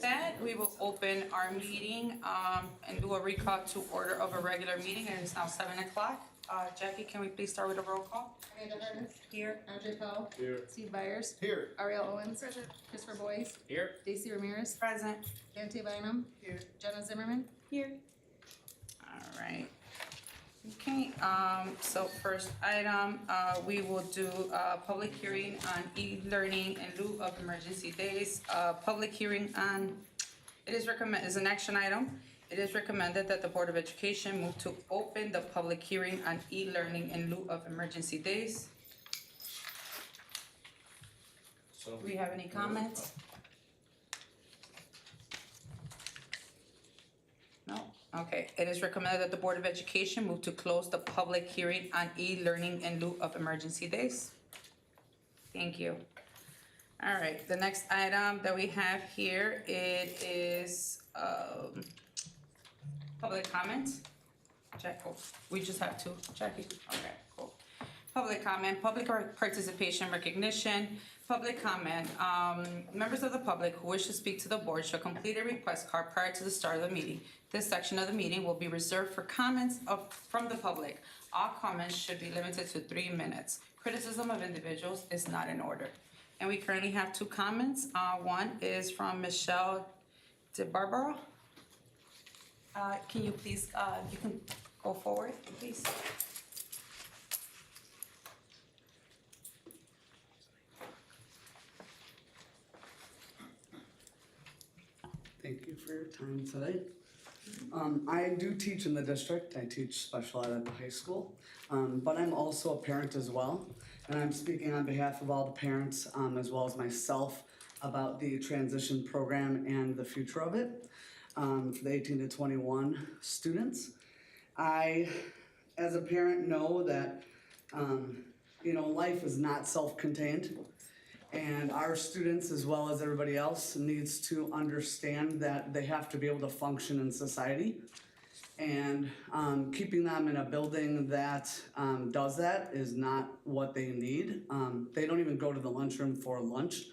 that, we will open our meeting and do a recall to order of a regular meeting, and it's now 7 o'clock. Jackie, can we please start with a roll call? Amanda Harris. Here. DeKalb. Here. Steve Byers. Here. Ariel Owens. Present. Christopher Boyce. Here. Stacy Ramirez. Present. Dante Bynum. Here. Jenna Zimmerman. Here. All right. Okay, so first item, we will do a public hearing on e-learning in lieu of emergency days. Public hearing on, is an action item. It is recommended that the Board of Education move to open the public hearing on e-learning in lieu of emergency days. So. Do we have any comments? No? Okay, it is recommended that the Board of Education move to close the public hearing on e-learning in lieu of emergency days. Thank you. All right, the next item that we have here, it is, public comment. We just have two, Jackie, okay, cool. Public comment, public participation recognition, public comment. Members of the public who wish to speak to the board shall complete a request card prior to the start of the meeting. This section of the meeting will be reserved for comments from the public. All comments should be limited to 3 minutes. Criticism of individuals is not in order. And we currently have 2 comments. One is from Michelle DeBarbara. Can you please, you can go forward, please. Thank you for your time today. I do teach in the district. I teach special ed at the high school, but I'm also a parent as well. And I'm speaking on behalf of all the parents, as well as myself, about the transition program and the future of it for the 18 to 21 students. I, as a parent, know that life is not self-contained. And our students, as well as everybody else, needs to understand that they have to be able to function in society. And keeping them in a building that does that is not what they need. They don't even go to the lunchroom for lunch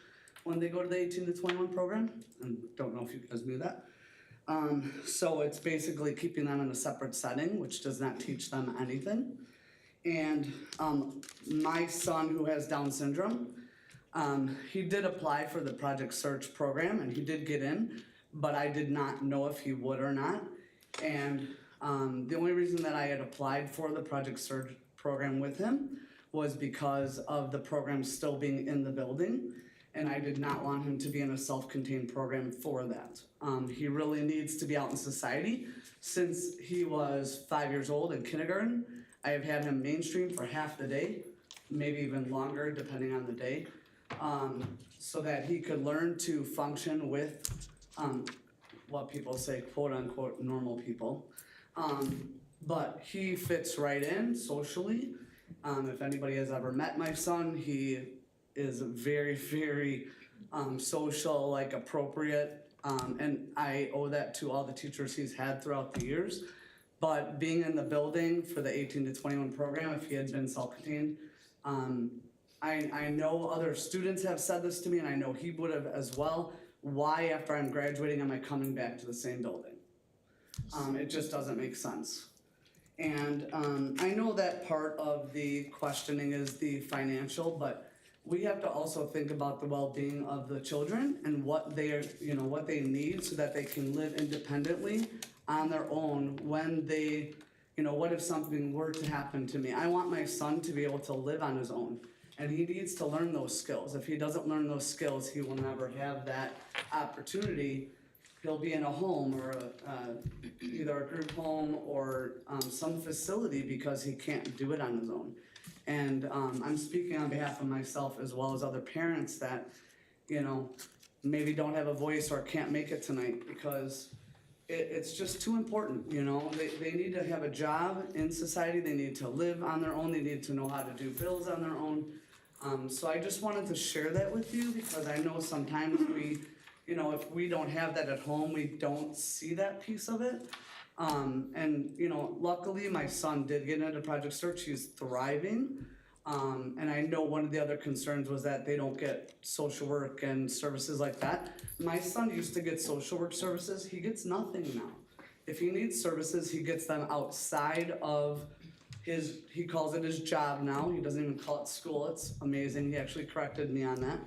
when they go to the 18 to 21 program. And don't know if you guys knew that. So it's basically keeping them in a separate setting, which does not teach them anything. And my son, who has Down syndrome, he did apply for the Project Search program and he did get in, but I did not know if he would or not. And the only reason that I had applied for the Project Search program with him was because of the program still being in the building, and I did not want him to be in a self-contained program for that. He really needs to be out in society. Since he was 5 years old in kindergarten, I have had him mainstream for half the day, maybe even longer depending on the day. So that he could learn to function with what people say, quote unquote, normal people. But he fits right in socially. If anybody has ever met my son, he is very, very social, like appropriate. And I owe that to all the teachers he's had throughout the years. But being in the building for the 18 to 21 program, if he had been self-contained, I know other students have said this to me, and I know he would have as well. Why, after I'm graduating, am I coming back to the same building? It just doesn't make sense. And I know that part of the questioning is the financial, but we have to also think about the well-being of the children and what they are, what they need so that they can live independently on their own when they, what if something were to happen to me? I want my son to be able to live on his own. And he needs to learn those skills. If he doesn't learn those skills, he will never have that opportunity. He'll be in a home or either a group home or some facility because he can't do it on his own. And I'm speaking on behalf of myself as well as other parents that, maybe don't have a voice or can't make it tonight because it's just too important, They need to have a job in society. They need to live on their own. They need to know how to do bills on their own. So I just wanted to share that with you because I know sometimes we, if we don't have that at home, we don't see that piece of it. And luckily my son did get into Project Search. He's thriving. And I know one of the other concerns was that they don't get social work and services like that. My son used to get social work services, he gets nothing now. If he needs services, he gets them outside of he calls it his job now, he doesn't even call it school, it's amazing, he actually corrected me on that.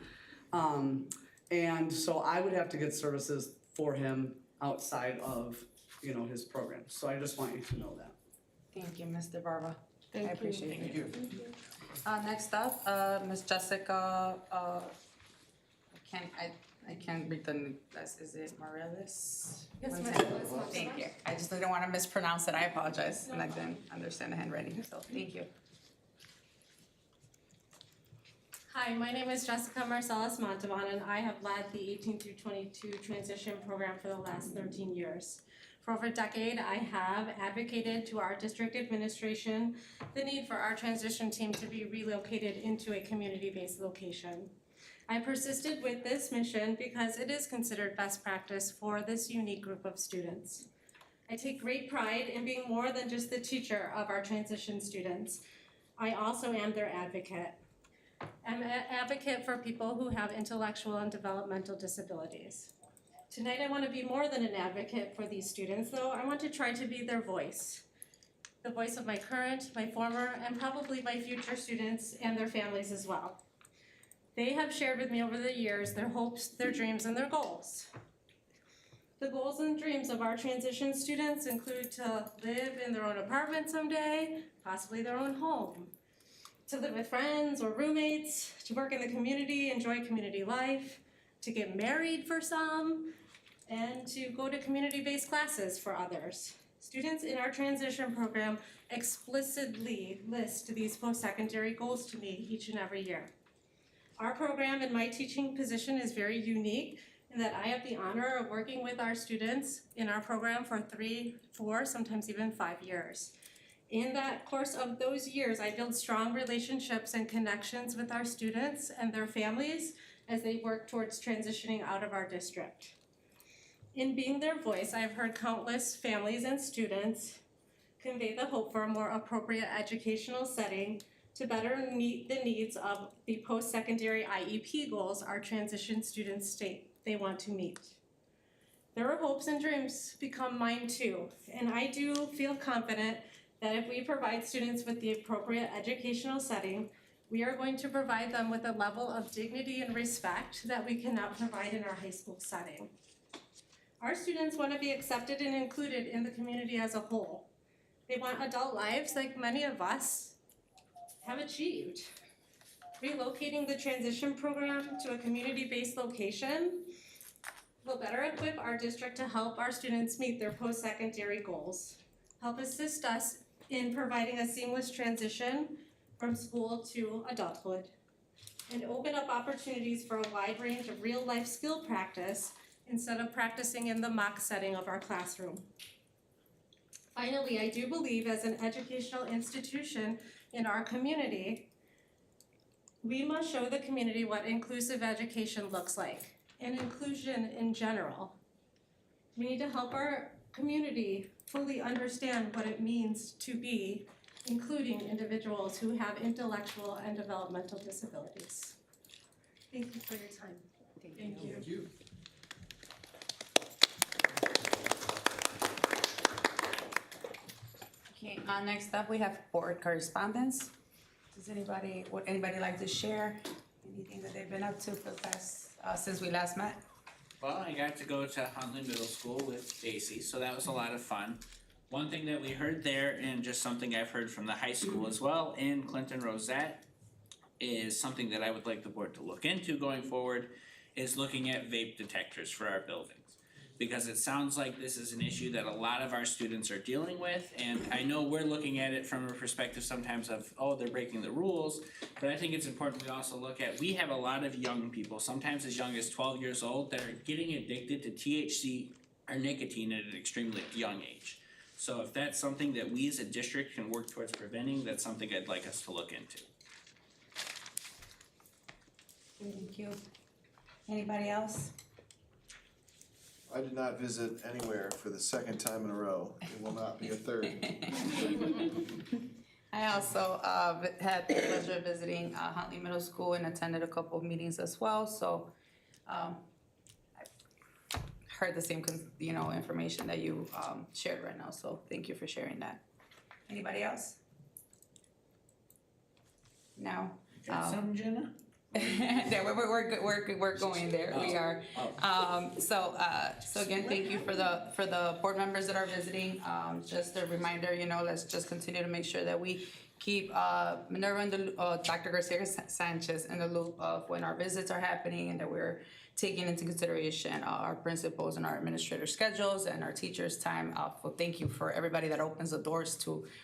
And so I would have to get services for him outside of, his program, so I just want you to know that. Thank you, Mr. Barba. I Thank you. appreciate Thank it. you. Next up, Ms. Jessica, I can't read the, is it Morales? Yes, What is ma'am. it? Thank you. I just didn't want to mispronounce it. I apologize. And I didn't understand the handwriting, so thank you. Hi, my name is Jessica Marcellus Montavon, and I have led the 18 through 22 transition program for the last 13 years. For over a decade, I have advocated to our district administration the need for our transition team to be relocated into a community-based location. I persisted with this mission because it is considered best practice for this unique group of students. I take great pride in being more than just the teacher of our transition students. I also am their advocate. I'm an advocate for people who have intellectual and developmental disabilities. Tonight I want to be more than an advocate for these students, though. I want to try to be their voice. The voice of my current, my former, and probably my future students and their families as well. They have shared with me over the years their hopes, their dreams, and their goals. The goals and dreams of our transition students include to live in their own apartment someday, possibly their own home, to live with friends or roommates, to work in the community, enjoy community life, to get married for some, and to go to community-based classes for others. Students in our transition program explicitly list these post-secondary goals to me each and every year. Our program and my teaching position is very unique in that I have the honor of working with our students in our program for 3, 4, sometimes even 5 years. In that course of those years, I build strong relationships and connections with our students and their families as they work towards transitioning out of our district. In being their voice, I've heard countless families and students convey the hope for a more appropriate educational setting to better meet the needs of the post-secondary IEP goals our transition students state they want to meet. Their hopes and dreams become mine too, and I do feel confident that if we provide students with the appropriate educational setting, we are going to provide them with a level of dignity and respect that we cannot provide in our high school setting. Our students want to be accepted and included in the community as a whole. They want adult lives like many of us have achieved. Relocating the transition program to a community-based location will better equip our district to help our students meet their post-secondary goals, help assist us in providing a seamless transition from school to adulthood, and open up opportunities for a wide range of real-life skill practice instead of practicing in the mock setting of our classroom. Finally, I do believe as an educational institution in our community, we must show the community what inclusive education looks like and inclusion in general. We need to help our community fully understand what it means to be including individuals who have intellectual and developmental disabilities. Thank you for your time. Thank you. Thank you. Okay, next up, we have board correspondence. Would anybody like to share anything that they've been up to for the past, since we last met? Well, I got to go to Huntley Middle School with Daisy, so that was a lot of fun. One thing that we heard there, and just something I've heard from the high school as well, in Clinton Rosette, is something that I would like the board to look into going forward, is looking at vape detectors for our buildings. Because it sounds like this is an issue that a lot of our students are dealing with, and I know we're looking at it from a perspective sometimes of, oh, they're breaking the rules, but I think it's important we also look at, we have a lot of young people, sometimes as young as 12 years old, that are getting addicted to THC or nicotine at an extremely young age. So if that's something that we as a district can work towards preventing, that's something I'd like us to look into. Thank you. Anybody else? I did not visit anywhere for the second time in a row. It will not be a third. I also had the pleasure of visiting Huntley Middle School and attended a couple of meetings as well, so I heard the same, information that you shared right now, so thank you for sharing that. Anybody else? No? Got something, Jenna? Yeah, we're going there, we are. So again, thank you for the board members that are visiting. Just a reminder, let's just continue to make sure that we keep Minerva and Dr. Garcia Sanchez in the loop of when our visits are happening, and that we're taking into consideration our principals and our administrator schedules and our teachers' time. Well, thank you for everybody that opens the doors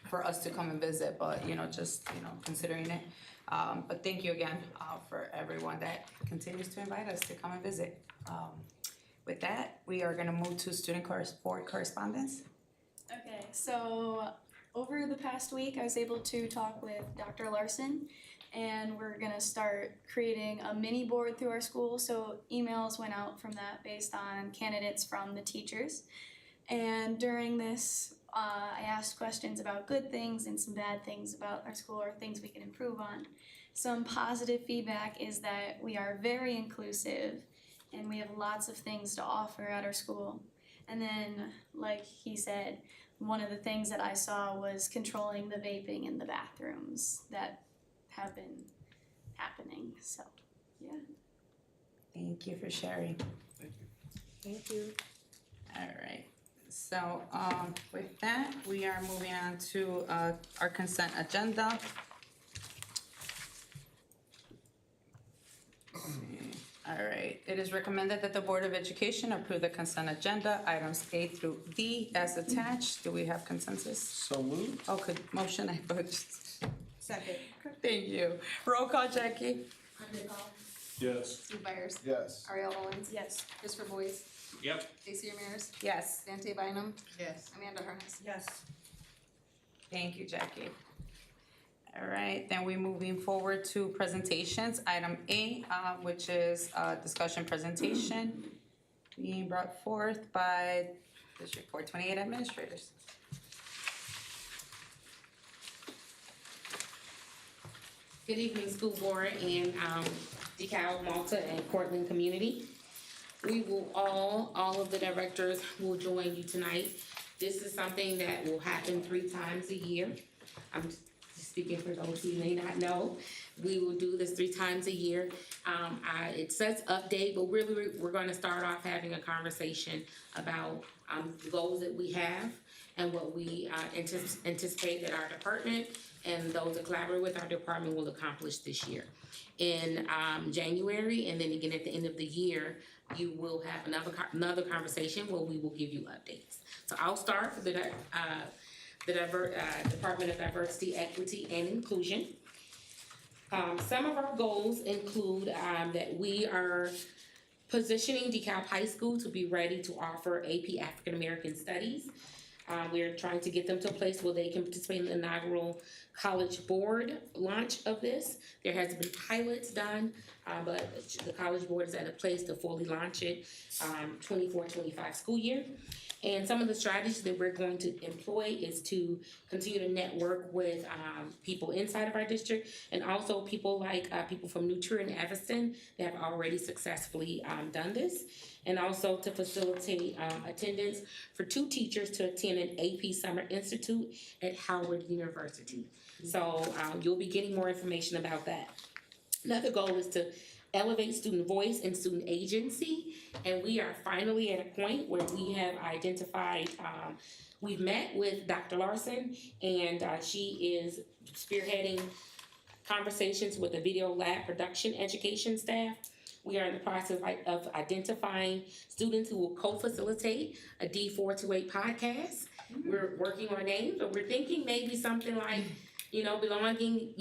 for us to come and visit, but considering it. But thank you again for everyone that continues to invite us to come and visit. With that, we are gonna move to student board correspondence. Okay, so over the past week, I was able to talk with Dr. Larson, and we're gonna start creating a mini board through our school. So emails went out from that based on candidates from the teachers. And during this, I asked questions about good things and some bad things about our school or things we can improve on. Some positive feedback is that we are very inclusive and we have lots of things to offer at our school. And then, like he said, one of the things that I saw was controlling the vaping in the bathrooms that have been happening, so, yeah. Thank you for sharing. Thank you. All right, so with that, we are moving on to our consent agenda. All right, it is recommended that the Board of Education approve the consent agenda, items A through D as attached. Do we have consensus? So moved. Oh, good, motion, I vote. Second. Thank you. Roll call, Jackie? DeKalb, Yes. Steve Byers, Yes. Ariel Owens, Yes. Christopher Boyce, Yep. Stacy Ramirez, Yes. Dante Bynum, Yes. Amanda Harness. Yes. Thank you, Jackie. All right, then we're moving forward to presentations. Item A, which is discussion presentation being brought forth by District 428 administrators. Good evening, school board and DeKalb, Malta, and Cortland community. We will all of the directors will join you tonight. This is something that will happen 3 times a year. I'm just speaking for those who may not know. We will do this 3 times a year. It says update, but really we're gonna start off having a conversation about the goals that we have and what we anticipate that our department and those that collaborate with our department will accomplish this year. In January, and then again at the end of the year, you will have another conversation where we will give you updates. So I'll start with the Department of Diversity, Equity, and Inclusion. Some of our goals include that we are positioning DeKalb High School to be ready to offer AP African American Studies. We're trying to get them to a place where they can participate in the inaugural College Board launch of this. There has been pilots done, but the College Board is at a place to fully launch it 24-25 school year. And some of the strategies that we're going to employ is to continue to network with people inside of our district, and also people like people from New Trier and Evanston that have already successfully done this. And also to facilitate attendance for 2 teachers to attend an AP Summer Institute at Howard University. So you'll be getting more information about that. Another goal is to elevate student voice and student agency, and we are finally at a point where we have identified, we've met with Dr. Larson, and she is spearheading conversations with the video lab production education staff. We are in the process of identifying students who will co-facilitate a D428 podcast. We're working on names, but we're thinking maybe something like, belonging,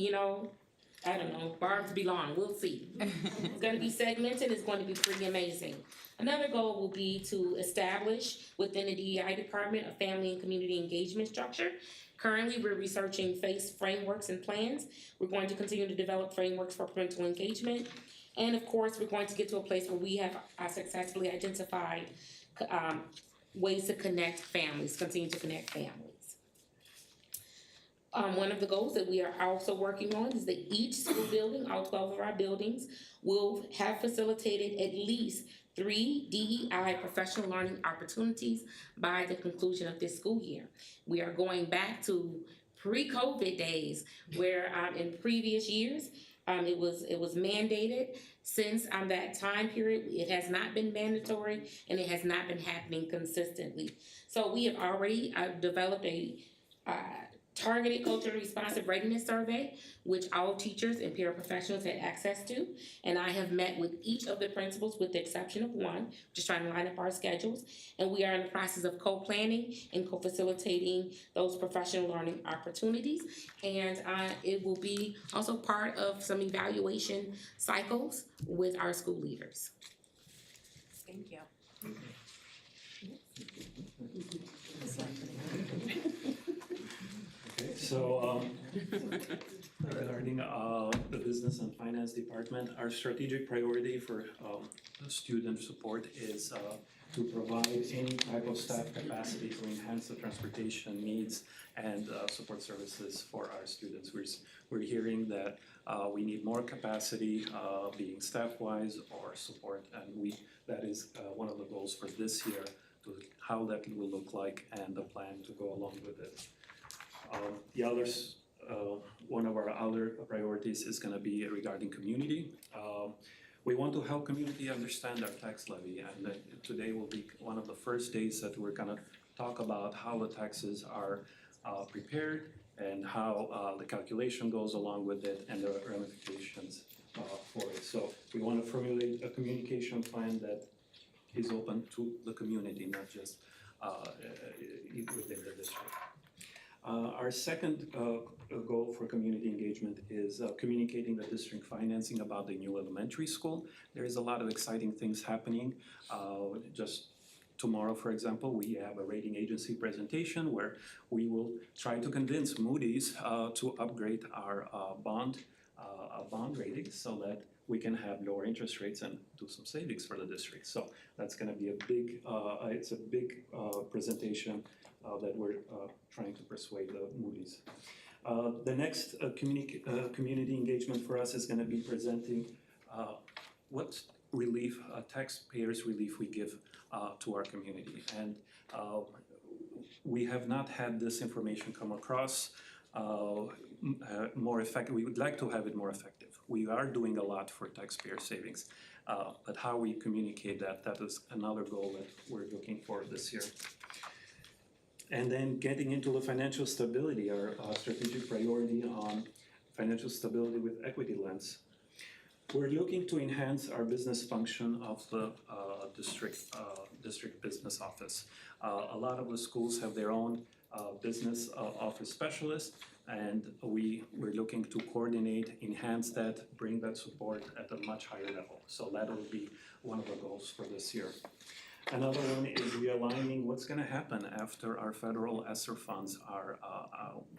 I don't know, Barb's Belong, we'll see. It's gonna be segmented, it's going to be pretty amazing. Another goal will be to establish within the DEI department a family and community engagement structure. Currently, we're researching FACE frameworks and plans. We're going to continue to develop frameworks for parental engagement. And of course, we're going to get to a place where we have successfully identified ways to connect families, continue to connect families. One of the goals that we are also working on is that each school building, all 12 of our buildings, will have facilitated at least 3 DEI professional learning opportunities by the conclusion of this school year. We are going back to pre-COVID days where in previous years it was mandated. Since that time period, it has not been mandatory and it has not been happening consistently. So we have already developed a targeted culturally responsive readiness survey, which all teachers and paraprofessionals had access to. And I have met with each of the principals with the exception of one, just trying to line up our schedules. And we are in the process of co-planning and co-facilitating those professional learning opportunities. And it will be also part of some evaluation cycles with our school leaders. Thank you. Okay, so, regarding, the business and finance department, our strategic priority for, the student support is, to provide any type of staff capacity to enhance the transportation needs and, support services for our students. We're hearing that, we need more capacity, being staff-wise or support, and that is, one of the goals for this year, to how that will look like and the plan to go along with it. The others, one of our other priorities is gonna be regarding community. We want to help community understand our tax levy, and today will be one of the first days that we're gonna talk about how the taxes are prepared and how the calculation goes along with it and the ramifications for it. So we wanna formulate a communication plan that is open to the community, not just within the district. Our second goal for community engagement is communicating the district financing about the new elementary school. There is a lot of exciting things happening. Just tomorrow, for example, we have a rating agency presentation where we will try to convince Moody's to upgrade our bond rating so that we can have lower interest rates and do some savings for the district. So that's gonna be a big, it's a big presentation that we're trying to persuade the Moody's. The next community engagement for us is gonna be presenting what relief, taxpayers relief we give to our community. And we have not had this information come across more effective. We would like to have it more effective. We are doing a lot for taxpayer savings, but how we communicate that is another goal that we're looking for this year. And then getting into the financial stability, our strategic priority on financial stability with equity lens. We're looking to enhance our business function of the district business office. A lot of the schools have their own business office specialists, and we're looking to coordinate, enhance that, bring that support at a much higher level. So that will be one of the goals for this year. Another one is realigning what's gonna happen after our federal ESSER funds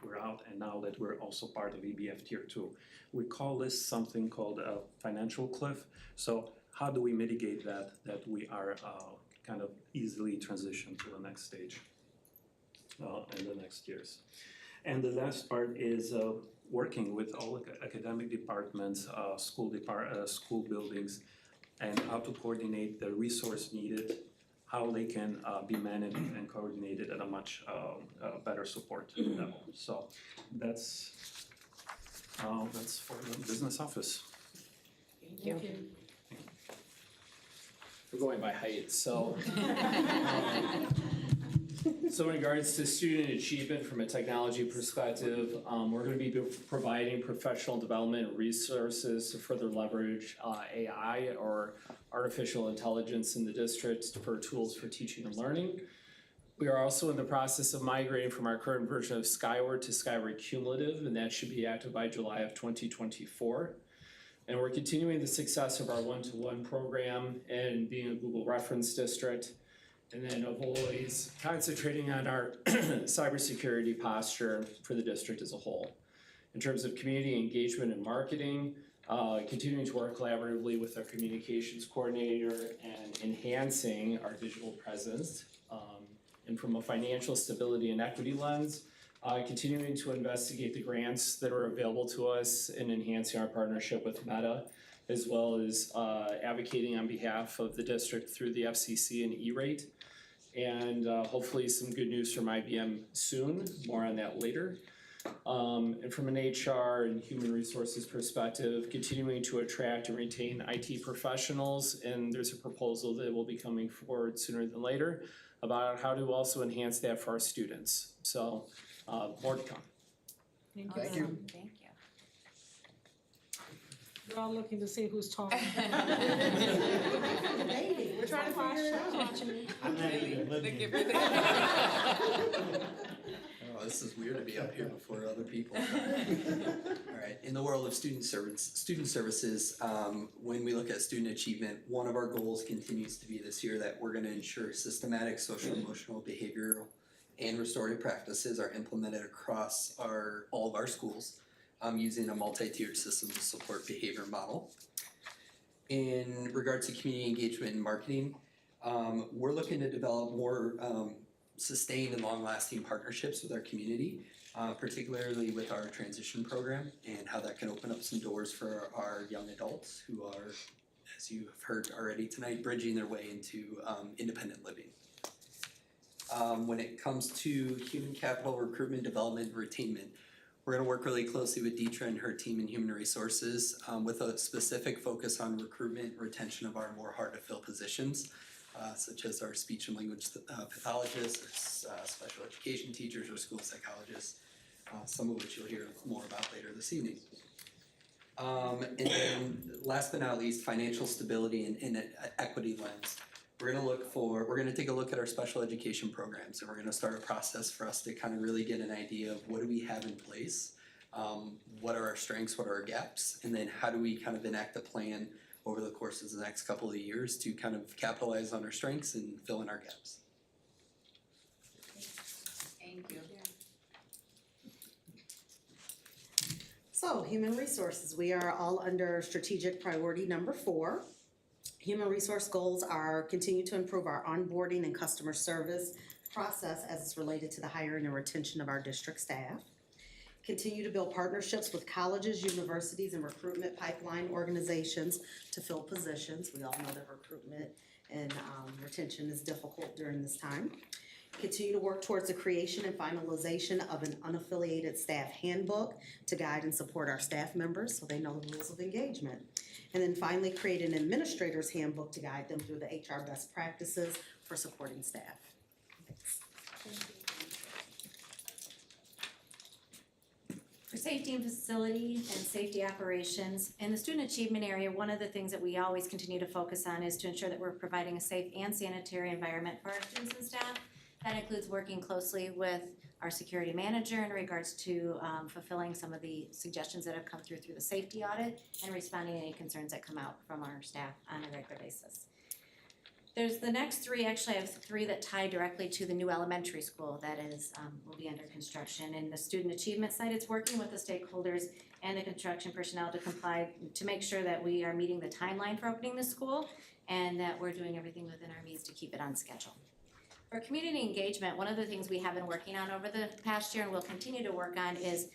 we're out, and now that we're also part of EBF Tier 2. We call this something called a financial cliff. So how do we mitigate that we are kind of easily transition to the next stage in the next years. And the last part is working with all academic departments, school buildings, and how to coordinate the resource needed, how they can be managed and coordinated at a much better support level. So that's for the business office. Thank you. We're going by height, so. So in regards to student achievement from a technology perspective, we're gonna be providing professional development resources to further leverage AI or artificial intelligence in the district for tools for teaching and learning. We are also in the process of migrating from our current version of Skyward to Skyward Cumulative, and that should be active by July of 2024. And we're continuing the success of our one-to-one program and being a Google reference district. And then of always concentrating on our cybersecurity posture for the district as a whole. In terms of community engagement and marketing, continuing to work collaboratively with our communications coordinator and enhancing our digital presence. And from a financial stability and equity lens, continuing to investigate the grants that are available to us and enhancing our partnership with Meta, as well as advocating on behalf of the district through the FCC and E-rate. And hopefully some good news from IBM soon, more on that later. And from an HR and human resources perspective, continuing to attract and retain IT professionals, and there's a proposal that will be coming forward sooner than later about how to also enhance that for our students. So, more to come. Thank you. Thank you. We're all looking to see who's talking. We're trying to figure it out. I'm not even living here. Oh, this is weird to be up here before other people. Alright, in the world of student services, when we look at student achievement, one of our goals continues to be this year that we're gonna ensure systematic social, emotional, behavioral, and restorative practices are implemented across all of our schools, using a multi-tiered system to support behavior model. In regards to community engagement and marketing, we're looking to develop more sustained and long-lasting partnerships with our community, particularly with our transition program and how that can open up some doors for our young adults who are, as you have heard already tonight, bridging their way into independent living. When it comes to human capital recruitment, development, and retainment, we're gonna work really closely with Deetra and her team in human resources with a specific focus on recruitment, retention of our more hard-to-fill positions, such as our speech and language pathologists, special education teachers, or school psychologists, some of which you'll hear more about later this evening. And then last but not least, financial stability and an equity lens. We're gonna take a look at our special education programs, and we're gonna start a process for us to kind of really get an idea of what do we have in place, what are our strengths, what are our gaps, and then how do we kind of enact a plan over the course of the next couple of years to kind of capitalize on our strengths and fill in our gaps. Thank you. So, human resources, we are all under strategic priority number 4. Human resource goals are continue to improve our onboarding and customer service process as it's related to the hiring and retention of our district staff. Continue to build partnerships with colleges, universities, and recruitment pipeline organizations to fill positions. We all know that recruitment and retention is difficult during this time. Continue to work towards the creation and finalization of an unaffiliated staff handbook to guide and support our staff members so they know the rules of engagement. And then finally, create an administrator's handbook to guide them through the HR best practices for supporting staff. Thanks. For safety and facility and safety operations, in the student achievement area, one of the things that we always continue to focus on is to ensure that we're providing a safe and sanitary environment for our students and staff. That includes working closely with our security manager in regards to fulfilling some of the suggestions that have come through the safety audit and responding to any concerns that come out from our staff on a regular basis. There's the next 3, actually I have 3 that tie directly to the new elementary school that is, will be under construction. And the student achievement side, it's working with the stakeholders and the construction personnel to comply, to make sure that we are meeting the timeline for opening the school and that we're doing everything within our means to keep it on schedule. For community engagement, one of the things we have been working on over the past year and will continue to work on is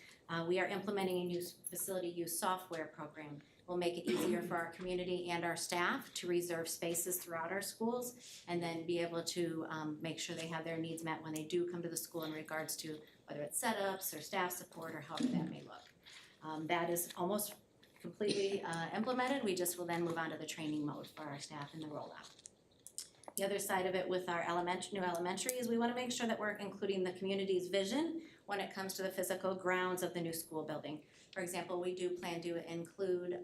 we are implementing a new facility use software program. We'll make it easier for our community and our staff to reserve spaces throughout our schools and then be able to make sure they have their needs met when they do come to the school in regards to whether it's setups or staff support or however that may look. That is almost completely implemented. We just will then move on to the training mode for our staff in the rollout. The other side of it with our new elementary is we want to make sure that we're including the community's vision when it comes to the physical grounds of the new school building. For example, we do plan to include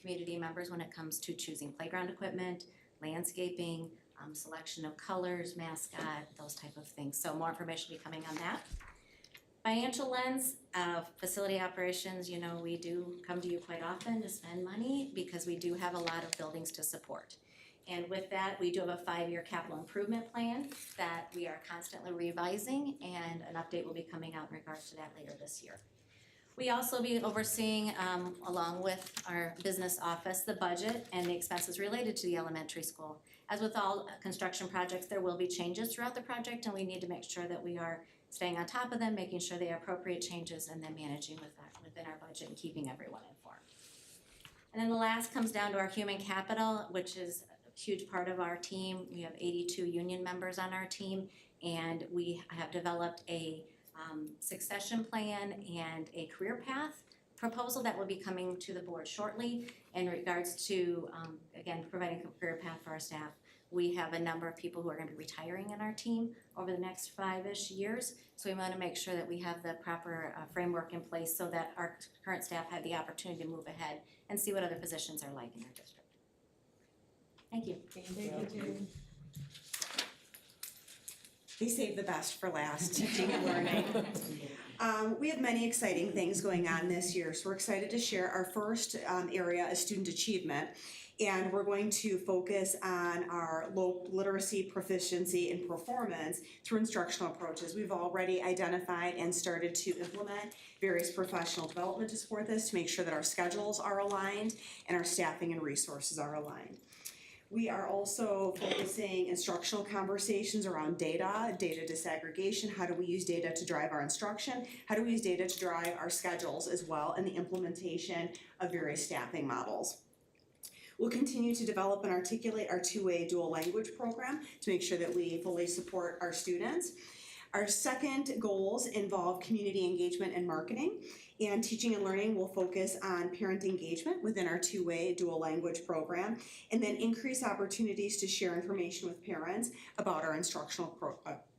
community members when it comes to choosing playground equipment, landscaping, selection of colors, mascot, those type of things. So more information will be coming on that. Financial lens of facility operations, you know, we do come to you quite often to spend money because we do have a lot of buildings to support. And with that, we do have a 5-year capital improvement plan that we are constantly revising, and an update will be coming out in regards to that later this year. We also be overseeing, along with our business office, the budget and the expenses related to the elementary school. As with all construction projects, there will be changes throughout the project, and we need to make sure that we are staying on top of them, making sure they are appropriate changes, and then managing with that within our budget and keeping everyone informed. And then the last comes down to our human capital, which is a huge part of our team. We have 82 union members on our team, and we have developed a succession plan and a career path proposal that will be coming to the board shortly in regards to, again, providing a career path for our staff. We have a number of people who are gonna be retiring in our team over the next 5-ish years. So we wanna make sure that we have the proper framework in place so that our current staff have the opportunity to move ahead and see what other positions are like in our district. Thank you. Thank you. They save the best for last, teaching and learning. We have many exciting things going on this year, so we're excited to share our first area is student achievement. And we're going to focus on our low literacy, proficiency, and performance through instructional approaches. We've already identified and started to implement various professional development to support this, to make sure that our schedules are aligned and our staffing and resources are aligned. We are also focusing instructional conversations around data disaggregation. How do we use data to drive our instruction? How do we use data to drive our schedules as well, and the implementation of various staffing models? We'll continue to develop and articulate our two-way dual language program to make sure that we fully support our students. Our second goals involve community engagement and marketing, and teaching and learning will focus on parent engagement within our two-way dual language program, and then increase opportunities to share information with parents about our instructional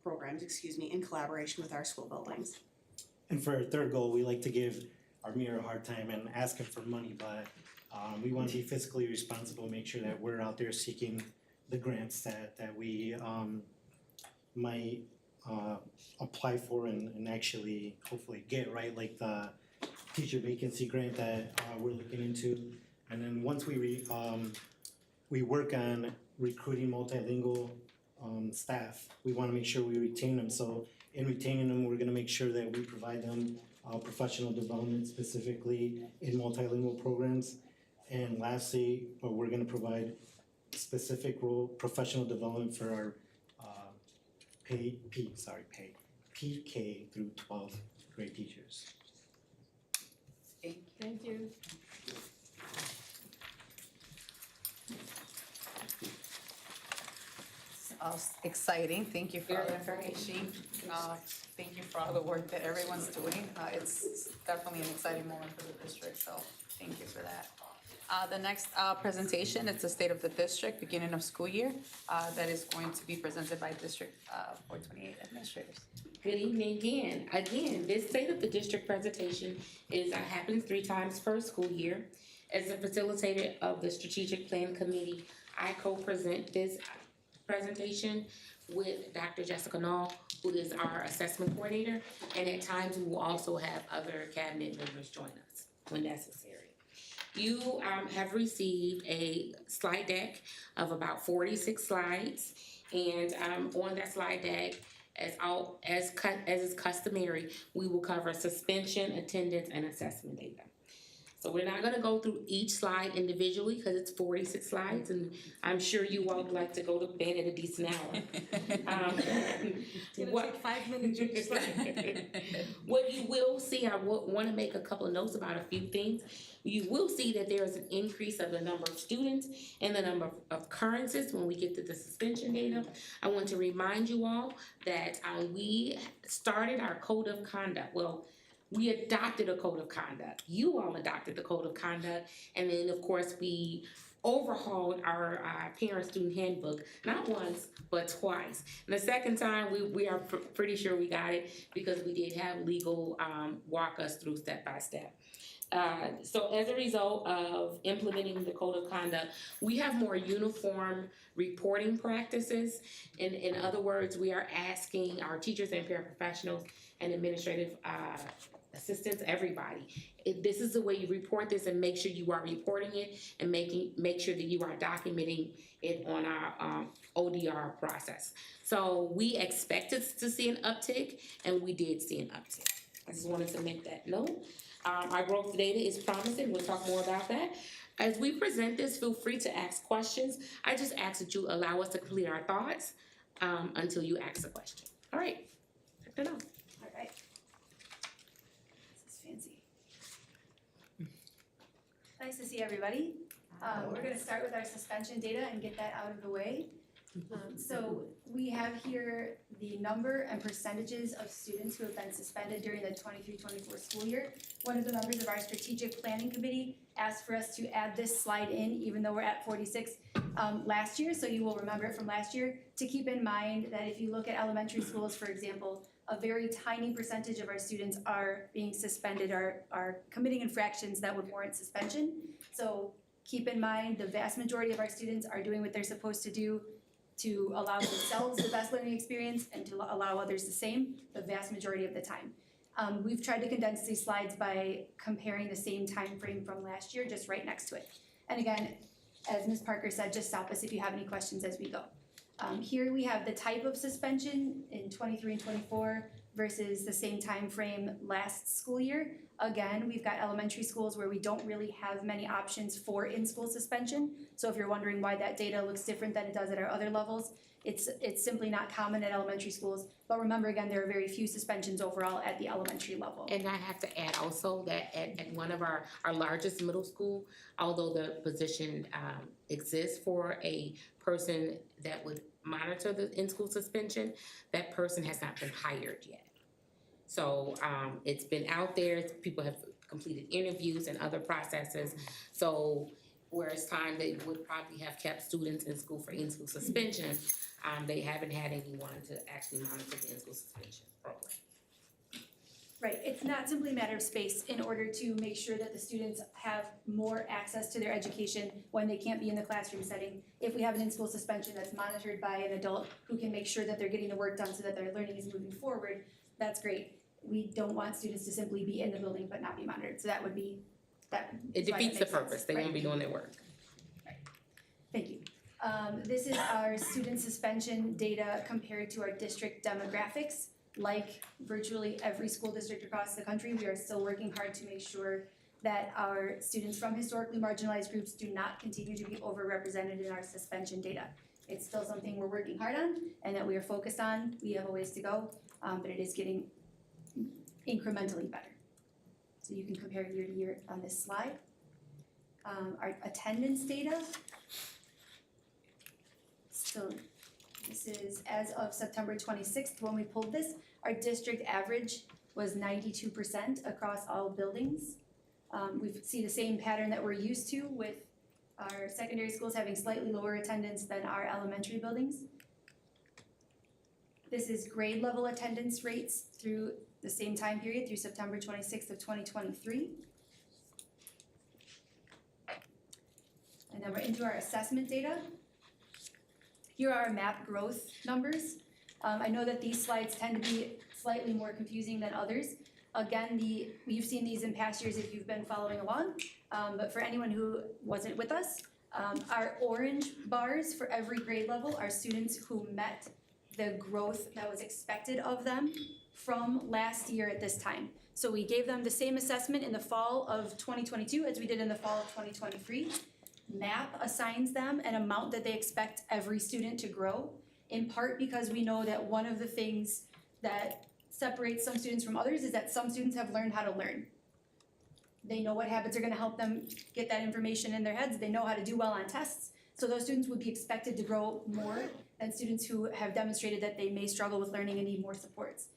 programs, in collaboration with our school buildings. And for our third goal, we like to give our mayor a hard time and ask him for money, but we want to be fiscally responsible, make sure that we're out there seeking the grants that we might apply for and actually hopefully get, right? Like the teacher vacancy grant that we're looking into. And then once we work on recruiting multilingual staff, we want to make sure we retain them. So in retaining them, we're going to make sure that we provide them professional development, specifically in multilingual programs. And lastly, we're going to provide specific role professional development for our PK through 12th grade teachers. Thank you. Exciting, thank you for all the information. Thank you for all the work that everyone's doing. It's definitely an exciting moment for the district, so thank you for that. The next presentation is the state of the district, beginning of school year, that is going to be presented by District 428 administrators. Good evening again. Again, this State of the District presentation happens 3 times per school year. As a facilitator of the Strategic Plan Committee, I co-present this presentation with Dr. Jessica Null, who is our assessment coordinator, and at times we will also have other cabinet members join us when necessary. You have received a slide deck of about 46 slides, and on that slide deck, as is customary, we will cover suspension, attendance, and assessment data. So we're not gonna go through each slide individually because it's 46 slides, and I'm sure you all would like to go to bed at a decent hour. It's gonna take 5 minutes each slide. What you will see, I want to make a couple of notes about a few things. You will see that there is an increase of the number of students and the number of occurrences when we get to the suspension data. I want to remind you all that we started our code of conduct. Well, we adopted a code of conduct. You all adopted the code of conduct, and then of course we overhauled our parent-student handbook, not once, but twice. And the second time, we are pretty sure we got it because we did have legal walk us through step by step. So as a result of implementing the code of conduct, we have more uniform reporting practices. In other words, we are asking our teachers and paraprofessionals and administrative assistants, everybody. This is the way you report this, and make sure you are reporting it and make sure that you are documenting it on our ODR process. So we expected to see an uptick, and we did see an uptick. I just wanted to make that note. Our growth data is promising. We'll talk more about that. As we present this, feel free to ask questions. I just ask that you allow us to clear our thoughts until you ask a question. All right, Dr. Null. right? This is fancy. Nice to see everybody. We're gonna start with our suspension data and get that out of the way. So we have here the number and percentages of students who have been suspended during the 23-24 school year. One of the members of our strategic planning committee asked for us to add this slide in, even though we're at 46 last year, so you will remember it from last year. To keep in mind that if you look at elementary schools, for example, a very tiny percentage of our students are being suspended, are committing infractions that would warrant suspension. So keep in mind, the vast majority of our students are doing what they're supposed to do to allow themselves the best learning experience and to allow others the same, the vast majority of the time. We've tried to condense these slides by comparing the same time frame from last year, just right next to it. And again, as Ms. Parker said, just stop us if you have any questions as we go. Here we have the type of suspension in 23 and 24 versus the same time frame last school year. Again, we've got elementary schools where we don't really have many options for in-school suspension. So if you're wondering why that data looks different than it does at our other levels, it's simply not common at elementary schools. But remember, again, there are very few suspensions overall at the elementary level. And I have to add also that at one of our largest middle school, although the position exists for a person that would monitor the in-school suspension, that person has not been hired yet. So it's been out there, people have completed interviews and other processes. So whereas time they would probably have kept students in school for in-school suspension, they haven't had anyone to actually monitor the in-school suspension program. Right, it's not simply a matter of space in order to make sure that the students have more access to their education when they can't be in the classroom setting. If we have an in-school suspension that's monitored by an adult who can make sure that they're getting the work done so that their learning is moving forward, that's great. We don't want students to simply be in the building but not be monitored, so that would be, that. It defeats the purpose, they won't be doing their work. Thank you. This is our student suspension data compared to our district demographics. Like virtually every school district across the country, we are still working hard to make sure that our students from historically marginalized groups do not continue to be overrepresented in our suspension data. It's still something we're working hard on and that we are focused on. We have a ways to go, but it is getting incrementally better. So you can compare year to year on this slide. Our attendance data. So this is as of September 26th when we pulled this. Our district average was 92% across all buildings. We see the same pattern that we're used to with our secondary schools having slightly lower attendance than our elementary buildings. This is grade level attendance rates through the same time period through September 26th of 2023. And then we're into our assessment data. Here are our MAP growth numbers. I know that these slides tend to be slightly more confusing than others. Again, you've seen these in past years if you've been following along, but for anyone who wasn't with us, our orange bars for every grade level are students who met the growth that was expected of them from last year at this time. So we gave them the same assessment in the fall of 2022 as we did in the fall of 2023. MAP assigns them an amount that they expect every student to grow, in part because we know that one of the things that separates some students from others is that some students have learned how to learn. They know what habits are gonna help them get that information in their heads. They know how to do well on tests. So those students would be expected to grow more than students who have demonstrated that they may struggle with learning and need more supports.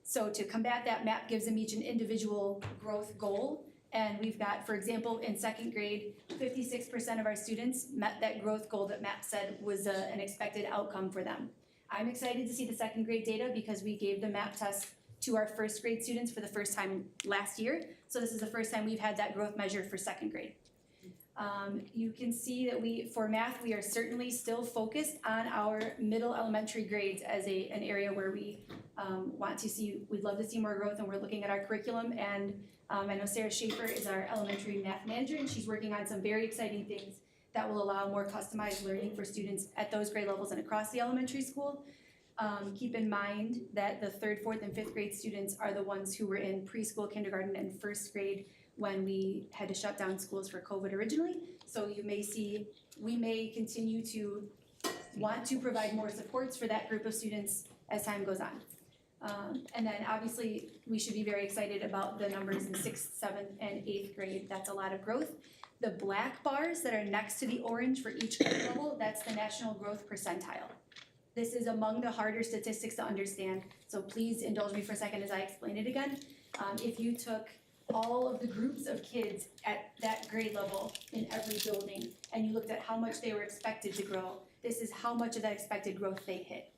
So to combat that, MAP gives them each an individual growth goal. And we've got, for example, in second grade, 56% of our students met that growth goal that MAP said was an expected outcome for them. I'm excited to see the second grade data because we gave the MAP test to our first grade students for the first time last year. So this is the first time we've had that growth measure for second grade. You can see that for math, we are certainly still focused on our middle elementary grades as an area where we we'd love to see more growth, and we're looking at our curriculum. And I know Sarah Schaefer is our elementary math manager, and she's working on some very exciting things that will allow more customized learning for students at those grade levels and across the elementary school. Keep in mind that the 3rd, 4th, and 5th grade students are the ones who were in preschool, kindergarten, and 1st grade when we had to shut down schools for COVID originally. So you may see, we may continue to want to provide more supports for that group of students as time goes on. And then obviously, we should be very excited about the numbers in sixth, seventh, and eighth grade. That's a lot of growth. The black bars that are next to the orange for each grade level, that's the national growth percentile. This is among the harder statistics to understand, so please indulge me for a second as I explain it again. If you took all of the groups of kids at that grade level in every building, and you looked at how much they were expected to grow, this is how much of that expected growth they hit.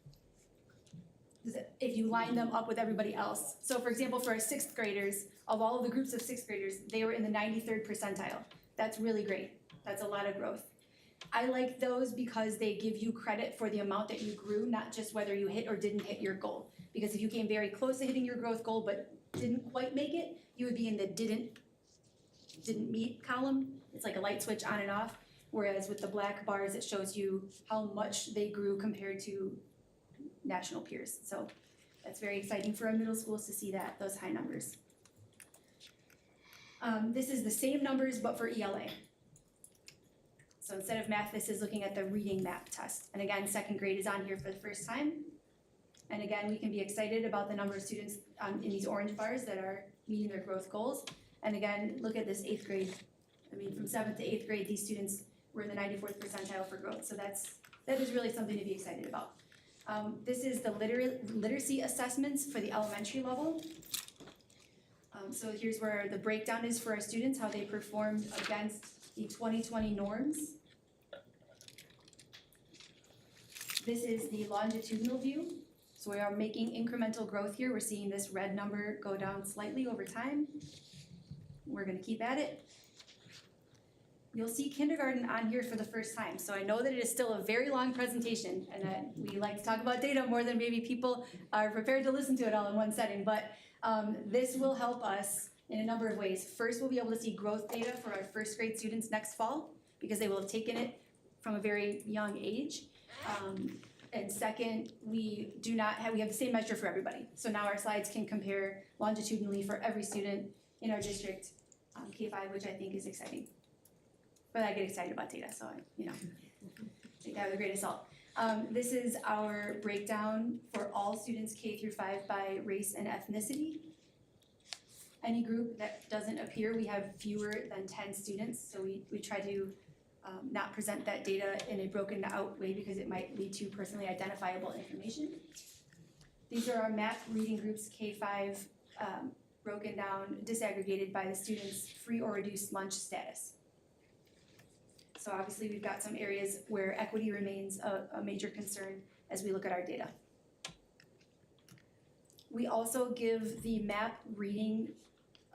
If you line them up with everybody else. So for example, for our sixth graders, of all of the groups of sixth graders, they were in the 93rd percentile. That's really great. That's a lot of growth. I like those because they give you credit for the amount that you grew, not just whether you hit or didn't hit your goal. Because if you came very close to hitting your growth goal but didn't quite make it, you would be in the didn't meet column. It's like a light switch on and off. Whereas with the black bars, it shows you how much they grew compared to national peers. So that's very exciting for our middle schools to see that, those high numbers. This is the same numbers but for ELA. So instead of math, this is looking at the reading map test. And again, second grade is on here for the first time. And again, we can be excited about the number of students in these orange bars that are meeting their growth goals. And again, look at this eighth grade. I mean, from seventh to eighth grade, these students were in the 94th percentile for growth. So that is really something to be excited about. This is the literacy assessments for the elementary level. So here's where the breakdown is for our students, how they performed against the 2020 norms. This is the longitudinal view. So we are making incremental growth here. We're seeing this red number go down slightly over time. We're gonna keep at it. You'll see kindergarten on here for the first time. So I know that it is still a very long presentation and that we like to talk about data more than maybe people are prepared to listen to it all in one setting, but this will help us in a number of ways. First, we'll be able to see growth data for our first grade students next fall because they will have taken it from a very young age. And second, we have the same measure for everybody. So now our slides can compare longitudinally for every student in our district, K-5, which I think is exciting. But I get excited about data, so I, take that with a grain of salt. This is our breakdown for all students K through 5 by race and ethnicity. Any group that doesn't appear, we have fewer than 10 students, so we try to not present that data in a broken out way because it might lead to personally identifiable information. These are our map reading groups K-5 broken down, disaggregated by the students' free or reduced lunch status. So obviously we've got some areas where equity remains a major concern as we look at our data. We also give the map reading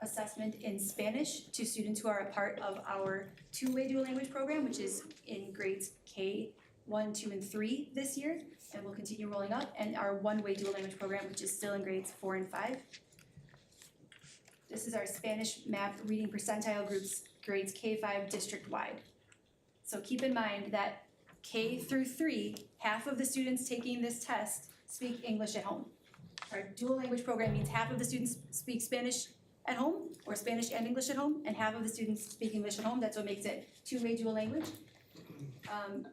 assessment in Spanish to students who are a part of our two-way dual language program, which is in grades K1, 2, and 3 this year, and will continue rolling up, and our one-way dual language program, which is still in grades 4 and 5. This is our Spanish map reading percentile groups, grades K-5 district-wide. So keep in mind that K through 3, half of the students taking this test speak English at home. Our dual language program means half of the students speak Spanish at home, or Spanish and English at home, and half of the students speak English at home. That's what makes it two-way dual language,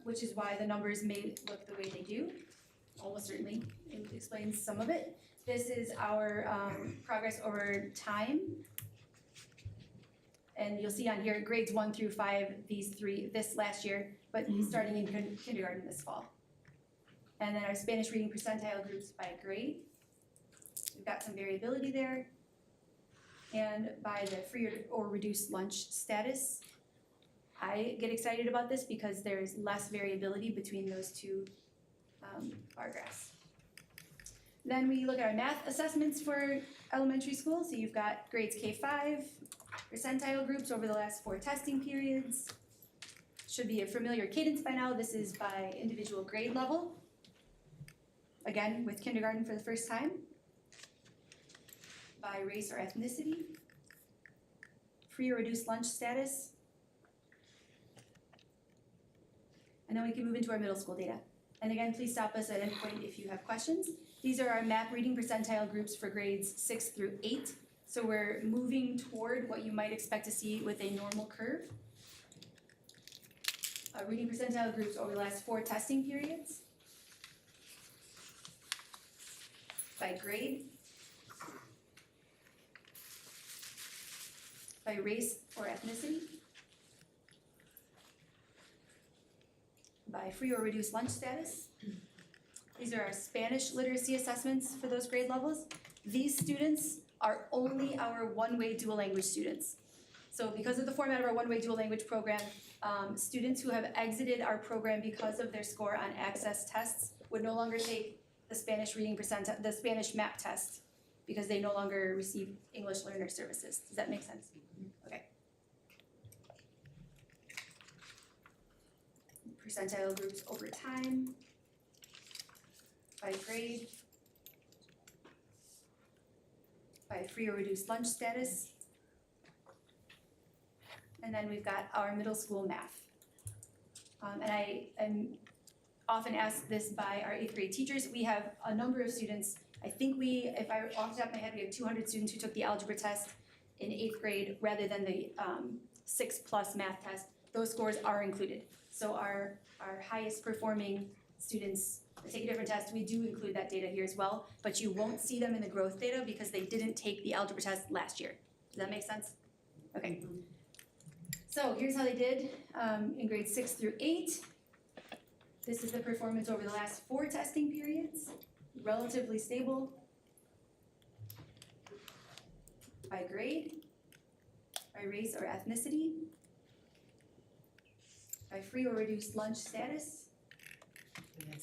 which is why the numbers may look the way they do. Almost certainly, it explains some of it. This is our progress over time. And you'll see on here, grades 1 through 5, this last year, but starting in kindergarten this fall. And then our Spanish reading percentile groups by grade. We've got some variability there. And by the free or reduced lunch status. I get excited about this because there's less variability between those two bar graphs. Then we look at our math assessments for elementary school. So you've got grades K-5, percentile groups over the last 4 testing periods. Should be a familiar cadence by now. This is by individual grade level. Again, with kindergarten for the first time. By race or ethnicity. Free or reduced lunch status. And then we can move into our middle school data. And again, please stop us at any point if you have questions. These are our map reading percentile groups for grades 6 through 8. So we're moving toward what you might expect to see with a normal curve. Reading percentile groups over the last 4 testing periods. By by grade, by race or ethnicity, by free or reduced lunch status. These are our Spanish literacy assessments for those grade levels. These students are only our one-way dual language students. So because of the format of our one-way dual language program, students who have exited our program because of their score on access tests would no longer take the Spanish reading the Spanish MAP test because they no longer receive English learner services. Does that make sense? Okay. Percentile groups over time, by grade, by free or reduced lunch status. And then we've got our middle school math. And I am often asked this by our 8th grade teachers. We have a number of students, I think if I off the top of my head, we have 200 students who took the algebra test in 8th grade rather than the 6+ math test. Those scores are included. So our highest performing students that take a different test, we do include that data here as well, but you won't see them in the growth data because they didn't take the algebra test last year. Does that make sense? Okay. So here's how they did in grades 6 through 8. This is the performance over the last 4 testing periods, relatively stable. By grade, by race or ethnicity, by free or reduced lunch status.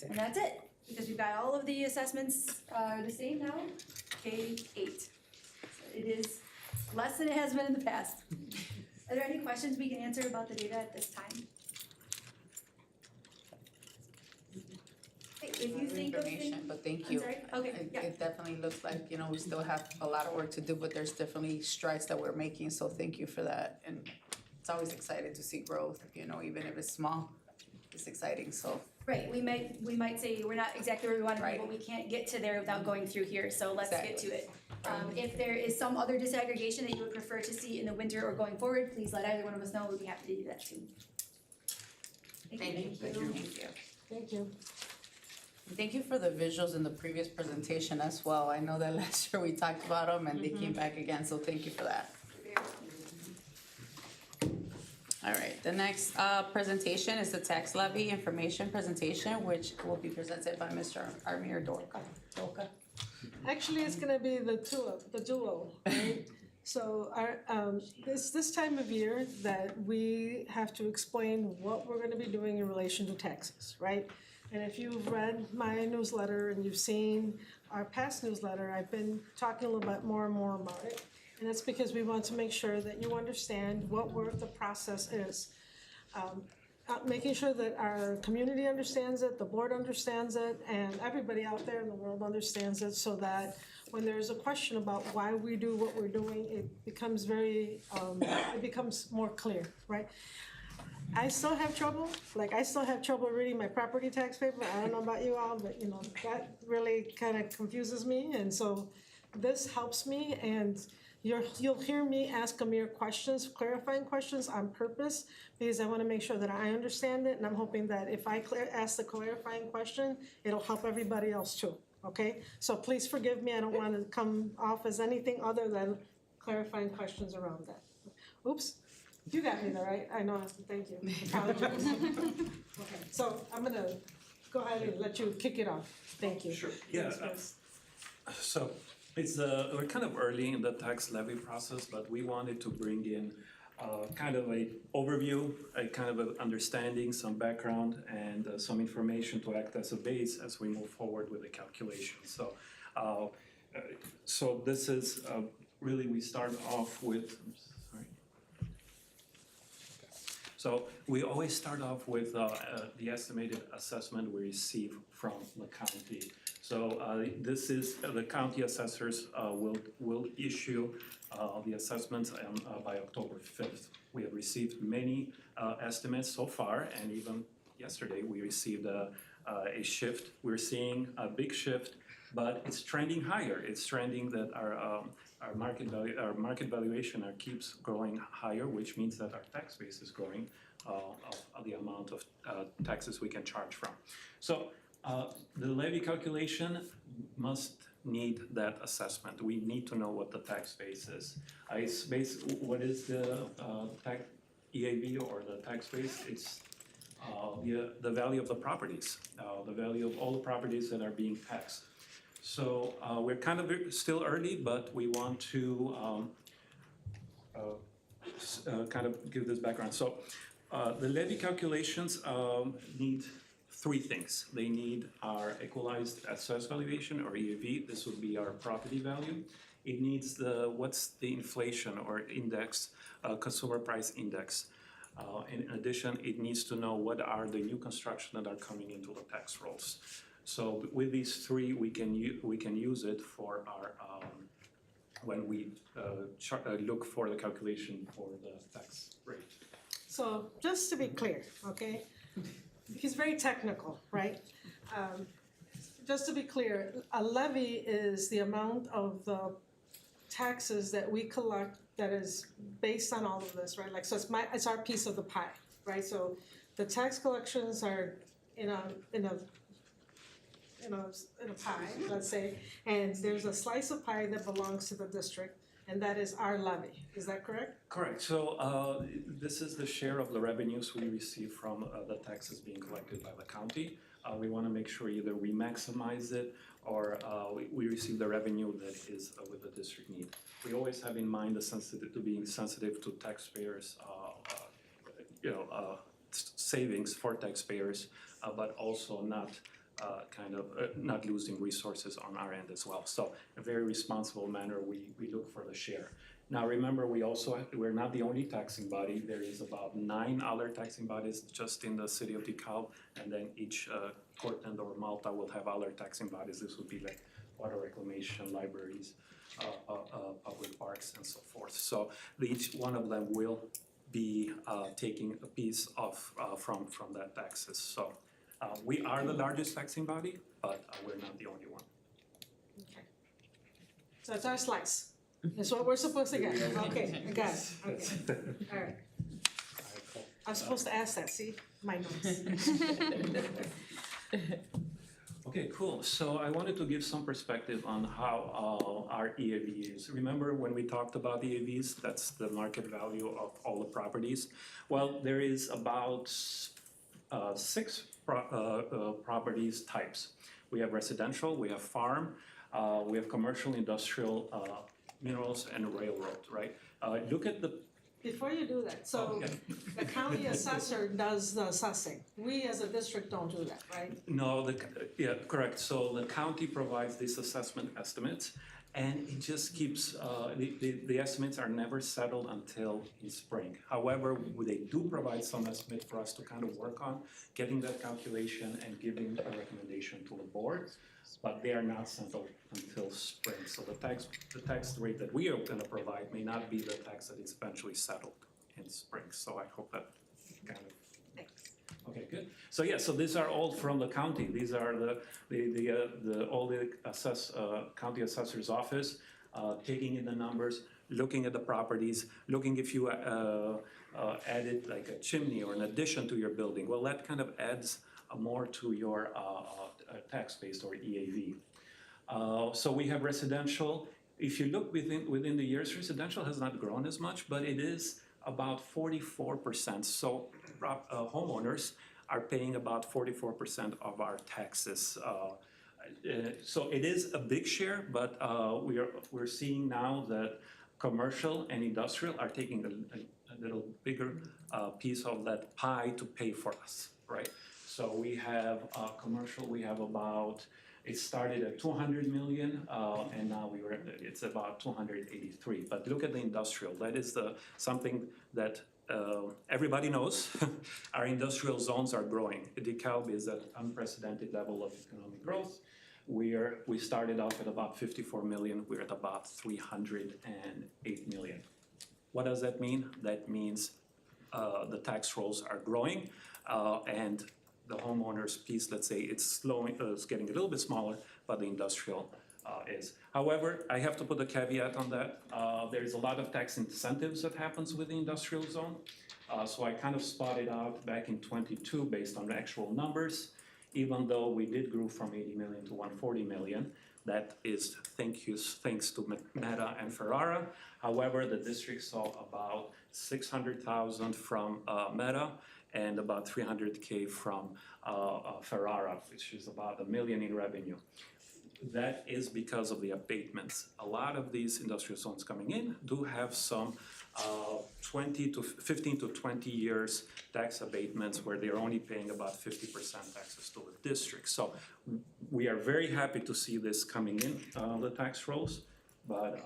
And that's it, because we've got all of the assessments the same now, K-8. So it is less than it has been in the past. Are there any questions we can answer about the data at this time? If you think of information, but thank I'm you. sorry? Okay, yeah. It definitely looks like, we still have a lot of work to do, but there's definitely strides that we're making, so thank you for that. And it's always exciting to see growth, even if it's small, it's exciting, so. Right, we might say we're not exactly where we want to be, but we can't get to there without going through here, so let's get to it. If there is some other disaggregation that you would prefer to see in the winter or going forward, please let either one of us know, we'd be happy to do that too. Thank you. Thank you. Thank you. Thank you for the visuals in the previous presentation as well. I know that last year we talked about them and they came back again, so thank you for that. All right, the next presentation is the tax levy information presentation, which will be presented by Mr. Armir Dorka. Actually, it's gonna be the duo, right? So this time of year that we have to explain what we're gonna be doing in relation to taxes, right? And if you've read my newsletter and you've seen our past newsletter, I've been talking a little bit more and more about it. And that's because we want to make sure that you understand what the process is. Making sure that our community understands it, the board understands it, and everybody out there in the world understands it, so that when there's a question about why we do what we're doing, it becomes more clear, right? I still have trouble reading my property tax paper. I don't know about you all, but that really kind of confuses me, and so this helps me, and you'll hear me ask Amir questions, clarifying questions on purpose, because I want to make sure that I understand it, and I'm hoping that if I ask the clarifying question, it'll help everybody else too, okay? So please forgive me, I don't want to come off as anything other than clarifying questions around that. Oops, you got me there, right? I know, thank you. Apologies. Okay, so I'm gonna go ahead and let you kick it off. Thank you. Sure, yeah. So we're kind of early in the tax levy process, but we wanted to bring in kind of a overview, a kind of an understanding, some background, and some information to act as a base as we move forward with the calculation. So this is really, we start off with, so we always start off with the estimated assessment we receive from the county. So this is, the county assessors will issue the assessments by October 5th. We have received many estimates so far, and even yesterday we received a shift. We're seeing a big shift, but it's trending higher. It's trending that our market valuation keeps growing higher, which means that our tax base is growing of the amount of taxes we can charge from. So the levy calculation must need that assessment. We need to know what the tax base is. What is the tax EAV or the tax base? It's the value of the properties, the value of all the properties that are being taxed. So we're kind of still early, but we want to kind of give this background. So the levy calculations need three things. They need our equalized assessed valuation, or EAV. This would be our property value. It needs what's the inflation or index, consumer price index. In addition, it needs to know what are the new construction that are coming into the tax rolls. So with these three, we can use it for our when we look for the calculation for the tax rate. So just to be clear, okay? He's very technical, right? Just to be clear, a levy is the amount of the taxes that we collect that is based on all of this, right? Like, so it's our piece of the pie, right? So the tax collections are in a pie, let's say, and there's a slice of pie that belongs to the district, and that is our levy. Is that correct? Correct. So this is the share of the revenues we receive from the taxes being collected by the county. We want to make sure either we maximize it or we receive the revenue that is with the district need. We always have in mind being sensitive to taxpayers, savings for taxpayers, but also not not losing resources on our end as well. So in a very responsible manner, we look for the share. Now remember, we're not the only taxing body. There is about 9 other taxing bodies just in the city of DeKalb, and then each Cortland or Malta will have other taxing bodies. This would be like water reclamation, libraries, public parks, and so forth. So each one of them will be taking a piece of from that taxes. So we are the largest taxing body, but we're not the only one. Okay. So it's our slice. That's what we're supposed to get. Okay, I got it. Okay. All right. I'm supposed to ask that, see? My notes. Okay, cool. So I wanted to give some perspective on how our EAV is. Remember when we talked about EAVs, that's the market value of all the properties. Well, there is about 6 properties types. We have residential, we have farm, we have commercial, industrial, minerals, and railroad, right? Look at the... Before you do that, so the county assessor does the assessing. We as a district don't do that, right? No, yeah, correct. So the county provides these assessment estimates, and it just keeps, the estimates are never settled until in spring. However, they do provide some estimate for us to kind of work on, getting that calculation and giving a recommendation to the board, but they are not settled until spring. So the tax rate that we are gonna provide may not be the tax that is eventually settled in spring. So I hope that kind of. Okay, good. So yeah, so these are all from the county. These are all the county assessor's office, taking in the numbers, looking at the properties, looking if you added like a chimney or an addition to your building. Well, that kind of adds more to your tax base or EAV. So we have residential. If you look within the years, residential has not grown as much, but it is about 44%. So homeowners are paying about 44% of our taxes. So it is a big share, but we're seeing now that commercial and industrial are taking a little bigger piece of that pie to pay for us, right? So we have commercial, we have about, it started at 200 million, and now it's about 283. But look at the industrial. That is something that everybody knows. Our industrial zones are growing. DeKalb is at unprecedented level of economic growth. We started off at about 54 million. We're at about 308 million. What does that mean? That means the tax rolls are growing, and the homeowner's piece, let's say, it's getting a little bit smaller, but the industrial is. However, I have to put a caveat on that. There's a lot of tax incentives that happens with the industrial zone. So I kind of spotted out back in 22 based on the actual numbers. even though we did grow from 80 million to 140 million. That is thanks to Meta and Ferrara. However, the district saw about 600,000 from Meta and about 300K from Ferrara, which is about $1 million in revenue. That is because of the abatements. A lot of these industrial zones coming in do have some 15 to 20 years tax abatements where they're only paying about 50% taxes to the district. So we are very happy to see this coming in, the tax rolls, but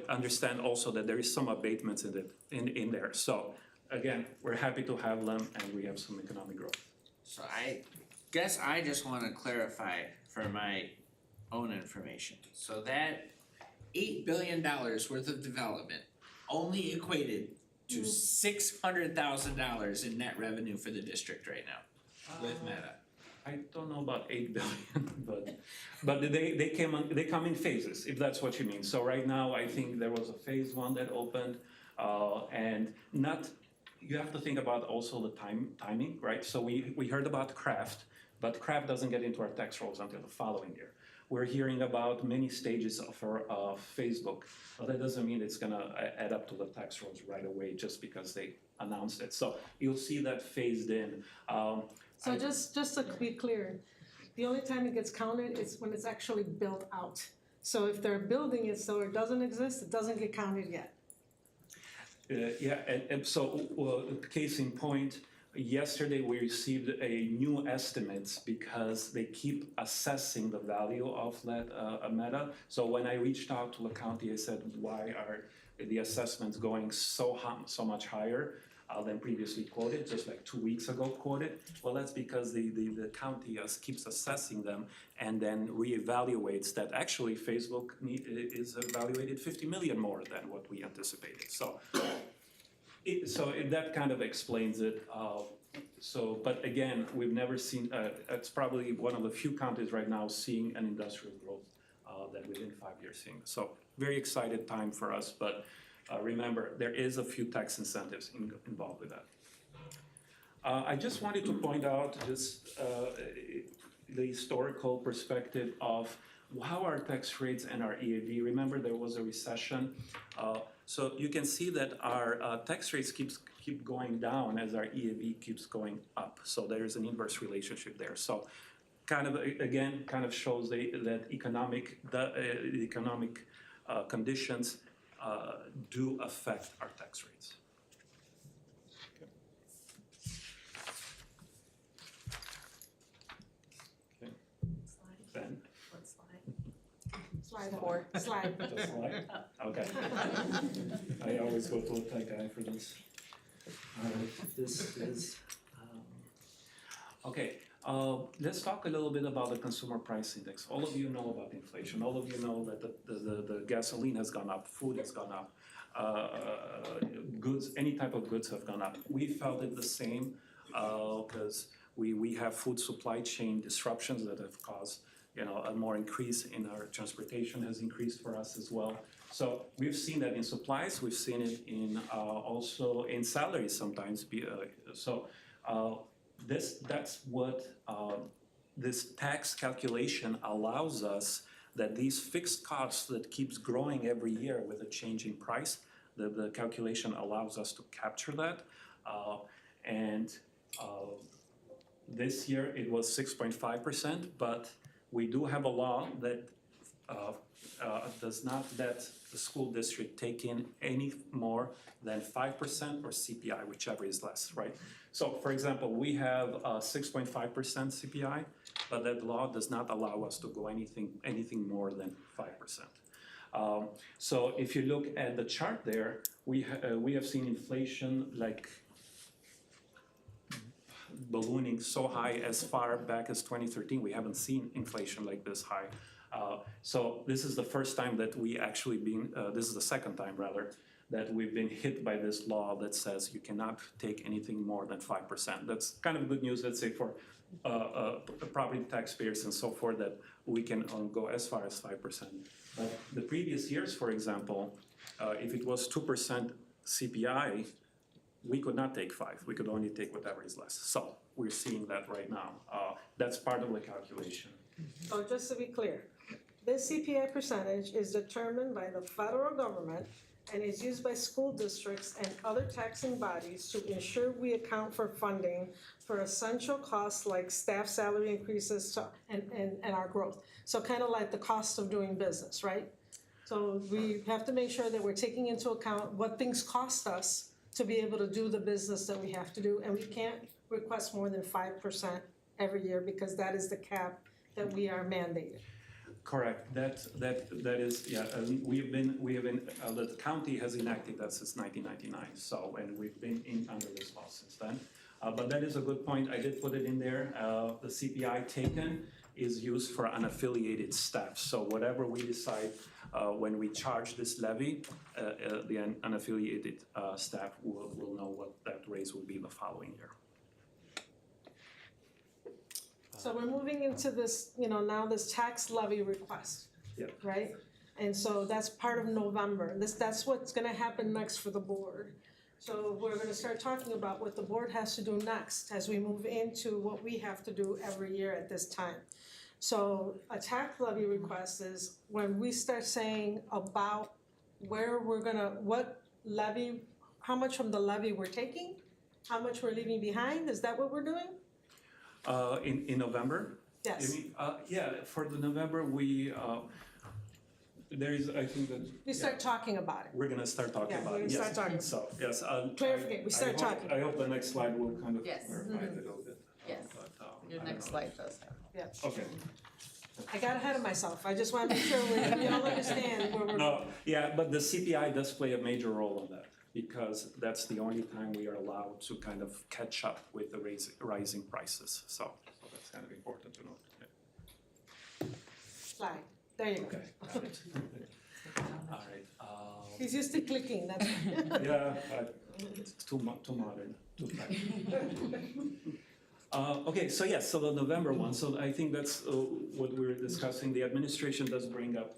understand also that there is some abatements in there. So again, we're happy to have them and we have some economic growth. So I guess I just wanna clarify for my own information. So that $8 billion worth of development only equated to $600,000 in net revenue for the district right now with Meta. I don't know about 8 billion, but they come in phases, if that's what you mean. So right now, I think there was a phase one that opened, and you have to think about also the timing, right? So we heard about Craft, but Craft doesn't get into our tax rolls until the following year. We're hearing about many stages of Facebook, but that doesn't mean it's gonna add up to the tax rolls right away just because they announced it. So you'll see that phased in. So just to be clear, the only time it gets counted is when it's actually built out. So if they're building it so it doesn't exist, it doesn't get counted yet. Yeah, and so case in point, yesterday we received a new estimates because they keep assessing the value of that Meta. So when I reached out to the county, I said, why are the assessments going so much higher than previously quoted, just like 2 weeks ago quoted? Well, that's because the county keeps assessing them and then reevaluates that actually Facebook is evaluated 50 million more than what we anticipated. So that kind of explains it. But again, we've never seen, it's probably one of the few counties right now seeing an industrial growth that within 5 years seeing. So very excited time for us, but remember, there is a few tax incentives involved with that. I just wanted to point out just the historical perspective of how our tax rates and our EAV. Remember, there was a recession. So you can see that our tax rates keep going down as our EAV keeps going up. So there is an inverse relationship there. So kind of shows that economic conditions do affect our tax rates. Okay. Ben? What slide? Slide 4. Slide. Just slide? Okay. I always go to a tech guy for this. This is, okay. Let's talk a little bit about the consumer price index. All of you know about inflation. All of you know that the gasoline has gone up, food has gone up, goods, any type of goods have gone up. We felt it the same because we have food supply chain disruptions that have caused a more increase in our transportation has increased for us as well. So we've seen that in supplies, we've seen it in also in salaries sometimes. That's what this tax calculation allows us, that these fixed costs that keeps growing every year with a changing price, the calculation allows us to capture that. This year it was 6.5%, but we do have a law that does not let the school district take in any more than 5% or CPI, whichever is less, right? So, for example, we have 6.5% CPI, but that law does not allow us to go anything more than 5%. So, if you look at the chart there, we have seen inflation like ballooning so high as far back as 2013. We haven't seen inflation like this high. So this is the first time that we actually this is the second time rather, that we've been hit by this law that says you cannot take anything more than 5%. That's kind of good news, let's say, for property taxpayers and so forth, that we can go as far as 5%. But the previous years, for example, if it was 2% CPI, we could not take 5, we could only take whatever is less. So we're seeing that right now. That's part of the calculation. So just to be clear, this CPI percentage is determined by the federal government and is used by school districts and other taxing bodies to ensure we account for funding for essential costs like staff salary increases and our growth. So kind of like the cost of doing business, right? So we have to make sure that we're taking into account what things cost us to be able to do the business that we have to do, and we can't request more than 5% every year because that is the cap that we are mandated. Correct, that is, yeah, we have been, the county has enacted that since 1999, so, and we've been under this law since then. But that is a good point, I did put it in there, the CPI taken is used for unaffiliated staff, so whatever we decide when we charge this levy, the unaffiliated staff will know what that raise will be the following year. So we're moving into this, now this tax levy request. Yeah. Right? And so that's part of November. That's what's gonna happen next for the board. So we're gonna start talking about what the board has to do next as we move into what we have to do every year at this time. So a tax levy request is when we start saying about where what levy, how much from the levy we're taking, how much we're leaving behind, is that what we're doing? In November? Yes. You mean, yeah, for the November, there is, I think that. We start talking about it. We're gonna start talking about it, Yeah, we're yes. gonna start talking. So, yes. Clarificate, we start talking. I hope the next slide will kind of Yes. clarify it a little bit. Yes. But, Your I next don't know. slide does have. Yeah. Okay. I got ahead of myself. I just want to make sure we all understand where we're No, going. yeah, but the CPI does play a major role in that, because that's the only time we are allowed to kind of catch up with the rising prices, so that's kind of important to note. Yeah. Slide. There you go. Okay, got it. All right, He's used to clicking, that's why. yeah, it's too modern, too tight. Okay, so yes, so the November one, so I think that's what we were discussing. The administration does bring up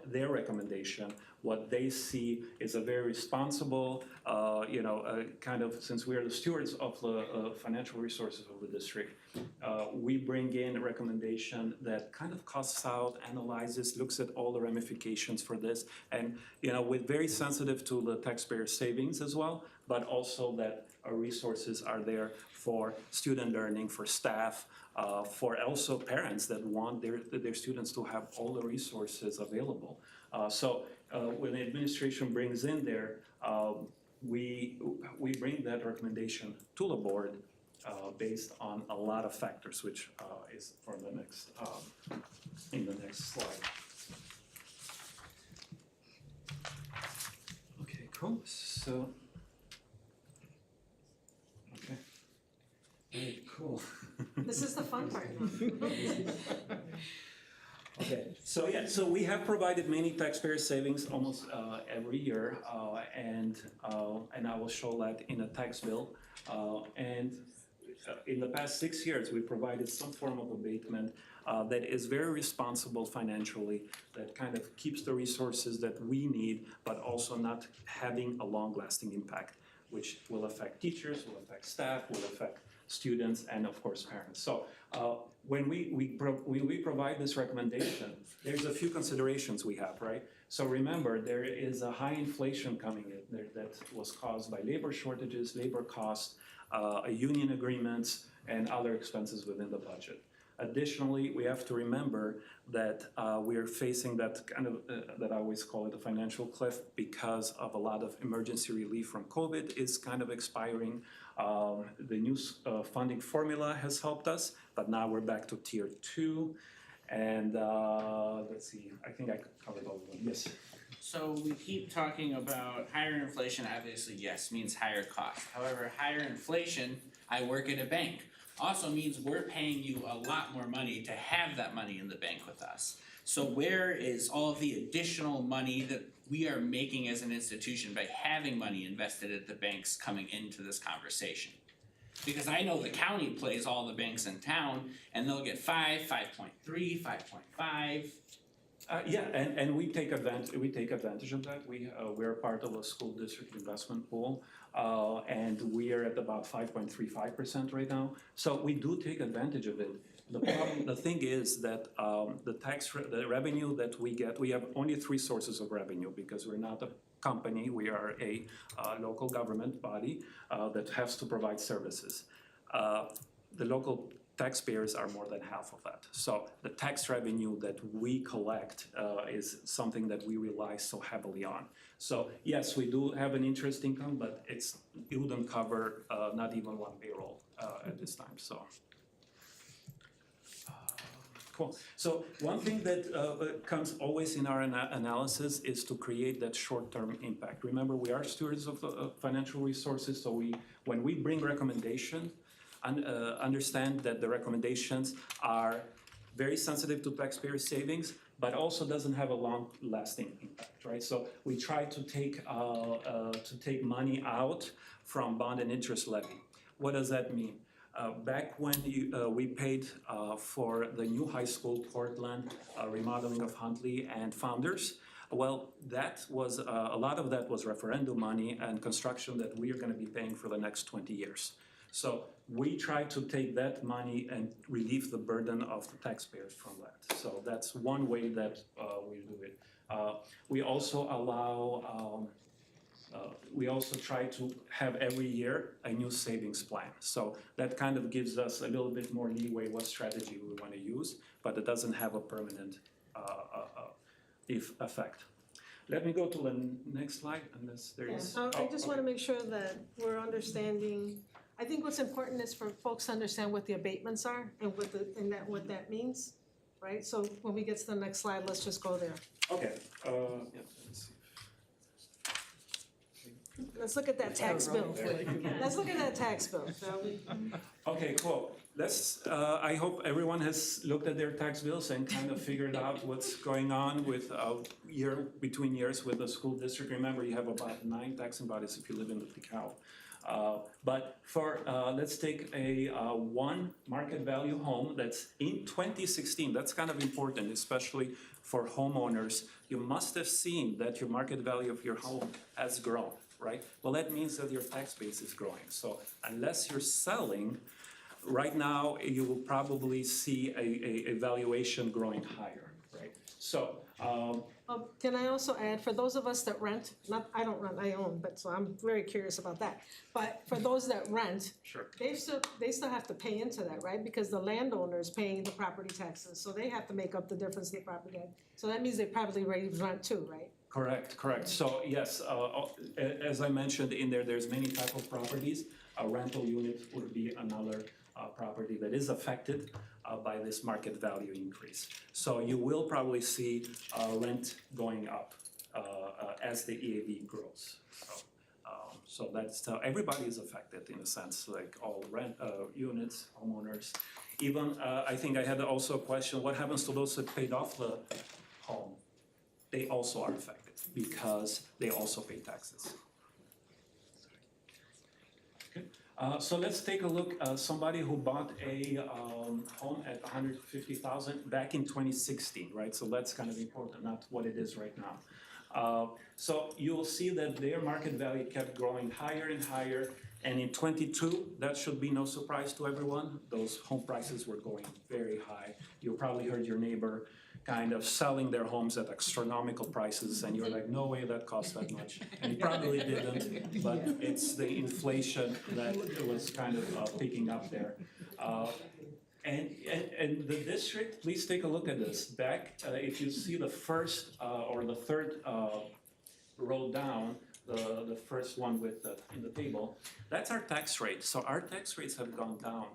their recommendation. What they see is a very responsible, kind of, since we are the stewards of the financial resources of the district, we bring in a recommendation that kind of costs out, analyzes, looks at all the ramifications for this, and, we're very sensitive to the taxpayer savings as well, but also that our resources are there for student learning, for staff, for also parents that want their students to have all the resources available. So when the administration brings in there, we bring that recommendation to the board based on a lot of factors, which is for the next in the next slide. Okay, cool. So. Very cool. This is the fun part. Okay, so we have provided many taxpayer savings almost every year, and I will show that in a tax bill. In the past 6 years, we provided some form of abatement that is very responsible financially, that kind of keeps the resources that we need, but also not having a long-lasting impact, which will affect teachers, will affect staff, will affect students, and of course parents. So when we provide this recommendation, there's a few considerations we have, right? So remember, there is a high inflation coming in that was caused by labor shortages, labor costs, union agreements, and other expenses within the budget. Additionally, we have to remember that we are facing that kind of, that I always call it a financial cliff, because of a lot of emergency relief from COVID is kind of expiring. The new funding formula has helped us, but now we're back to tier 2. And let's see, I think I covered all of them. Yes. So we keep talking about higher inflation, obviously, yes, means higher cost. However, higher inflation, I work at a bank, also means we're paying you a lot more money to have that money in the bank with us. So where is all of the additional money that we are making as an institution by having money invested at the banks coming into this conversation? Because I know the county plays all the banks in town, and they'll get 5, 5.3, 5.5. Yeah, and we take advantage of that. We're part of a school district investment pool, and we are at about 5.35% right now. So we do take advantage of it. The thing is that the revenue that we get, we have only 3 sources of revenue because we're not a company, we are a local government body that has to provide services. The local taxpayers are more than half of that. So the tax revenue that we collect is something that we rely so heavily on. So yes, we do have an interest income, but it wouldn't cover not even one payroll at this time, so. Cool. So one thing that comes always in our analysis is to create that short-term impact. Remember, we are stewards of financial resources, so when we bring recommendation, understand that the recommendations are very sensitive to taxpayer savings, but also doesn't have a long-lasting impact, right? So we try to take money out from bond and interest levy. What does that mean? Back when we paid for the new high school, Portland, remodeling of Huntley and Founders, well, that was a lot of that was referendum money and construction that we are going to be paying for the next 20 years. So we try to take that money and relieve the burden of the taxpayers from that. So that's one way that we do it. We also allow, we also try to have every year a new savings plan. So that kind of gives us a little bit more leeway what strategy we want to use, but it doesn't have a permanent effect. Let me go to the next slide, unless there is. I just want to make sure that we're understanding. I think what's important is for folks to understand what the abatements are and what that means, right? So when we get to the next slide, let's just go there. Okay. Yeah, let's see. Let's look at that tax bill. Let's look at that tax bill, shall we? Okay, cool. I hope everyone has looked at their tax bills and kind of figured out what's going on with between years with the school district. Remember, you have about 9 taxing bodies if you live in the DeKalb. But for, let's take a one market value home that's in 2016. That's kind of important, especially for homeowners. You must have seen that your market value of your home has grown, right? Well, that means that your tax base is growing. So unless you're selling, right now you will probably see a valuation growing higher, right? So, can I also add, for those of us that rent, I don't rent, I own, but so I'm very curious about that. But for those that rent, sure. they still have to pay into that, right? Because the landowner is paying the property taxes, so they have to make up the difference in the property tax. So that means they probably raise rent too, right? Correct. So yes, as I mentioned in there, there's many type of properties. A rental unit would be another property that is affected by this market value increase. So you will probably see rent going up as the EAV grows. So that's everybody is affected in a sense, like all rent units, homeowners. Even I think I had also a question: what happens to those that paid off the home? They also are affected because they also pay taxes. So let's take a look. Somebody who bought a home at $150,000 back in 2016, right? So that's kind of important, not what it is right now. So you'll see that their market value kept growing higher and higher. And in 22, that should be no surprise to everyone. Those home prices were going very high. You probably heard your neighbor kind of selling their homes at astronomical prices, and you're like, no way that costs that much. And it probably didn't, but it's the inflation that was kind of picking up there. And the district, please take a look at this. Back, if you see the first or the third row down, the first one with in the table, that's our tax rate. So our tax rates have gone down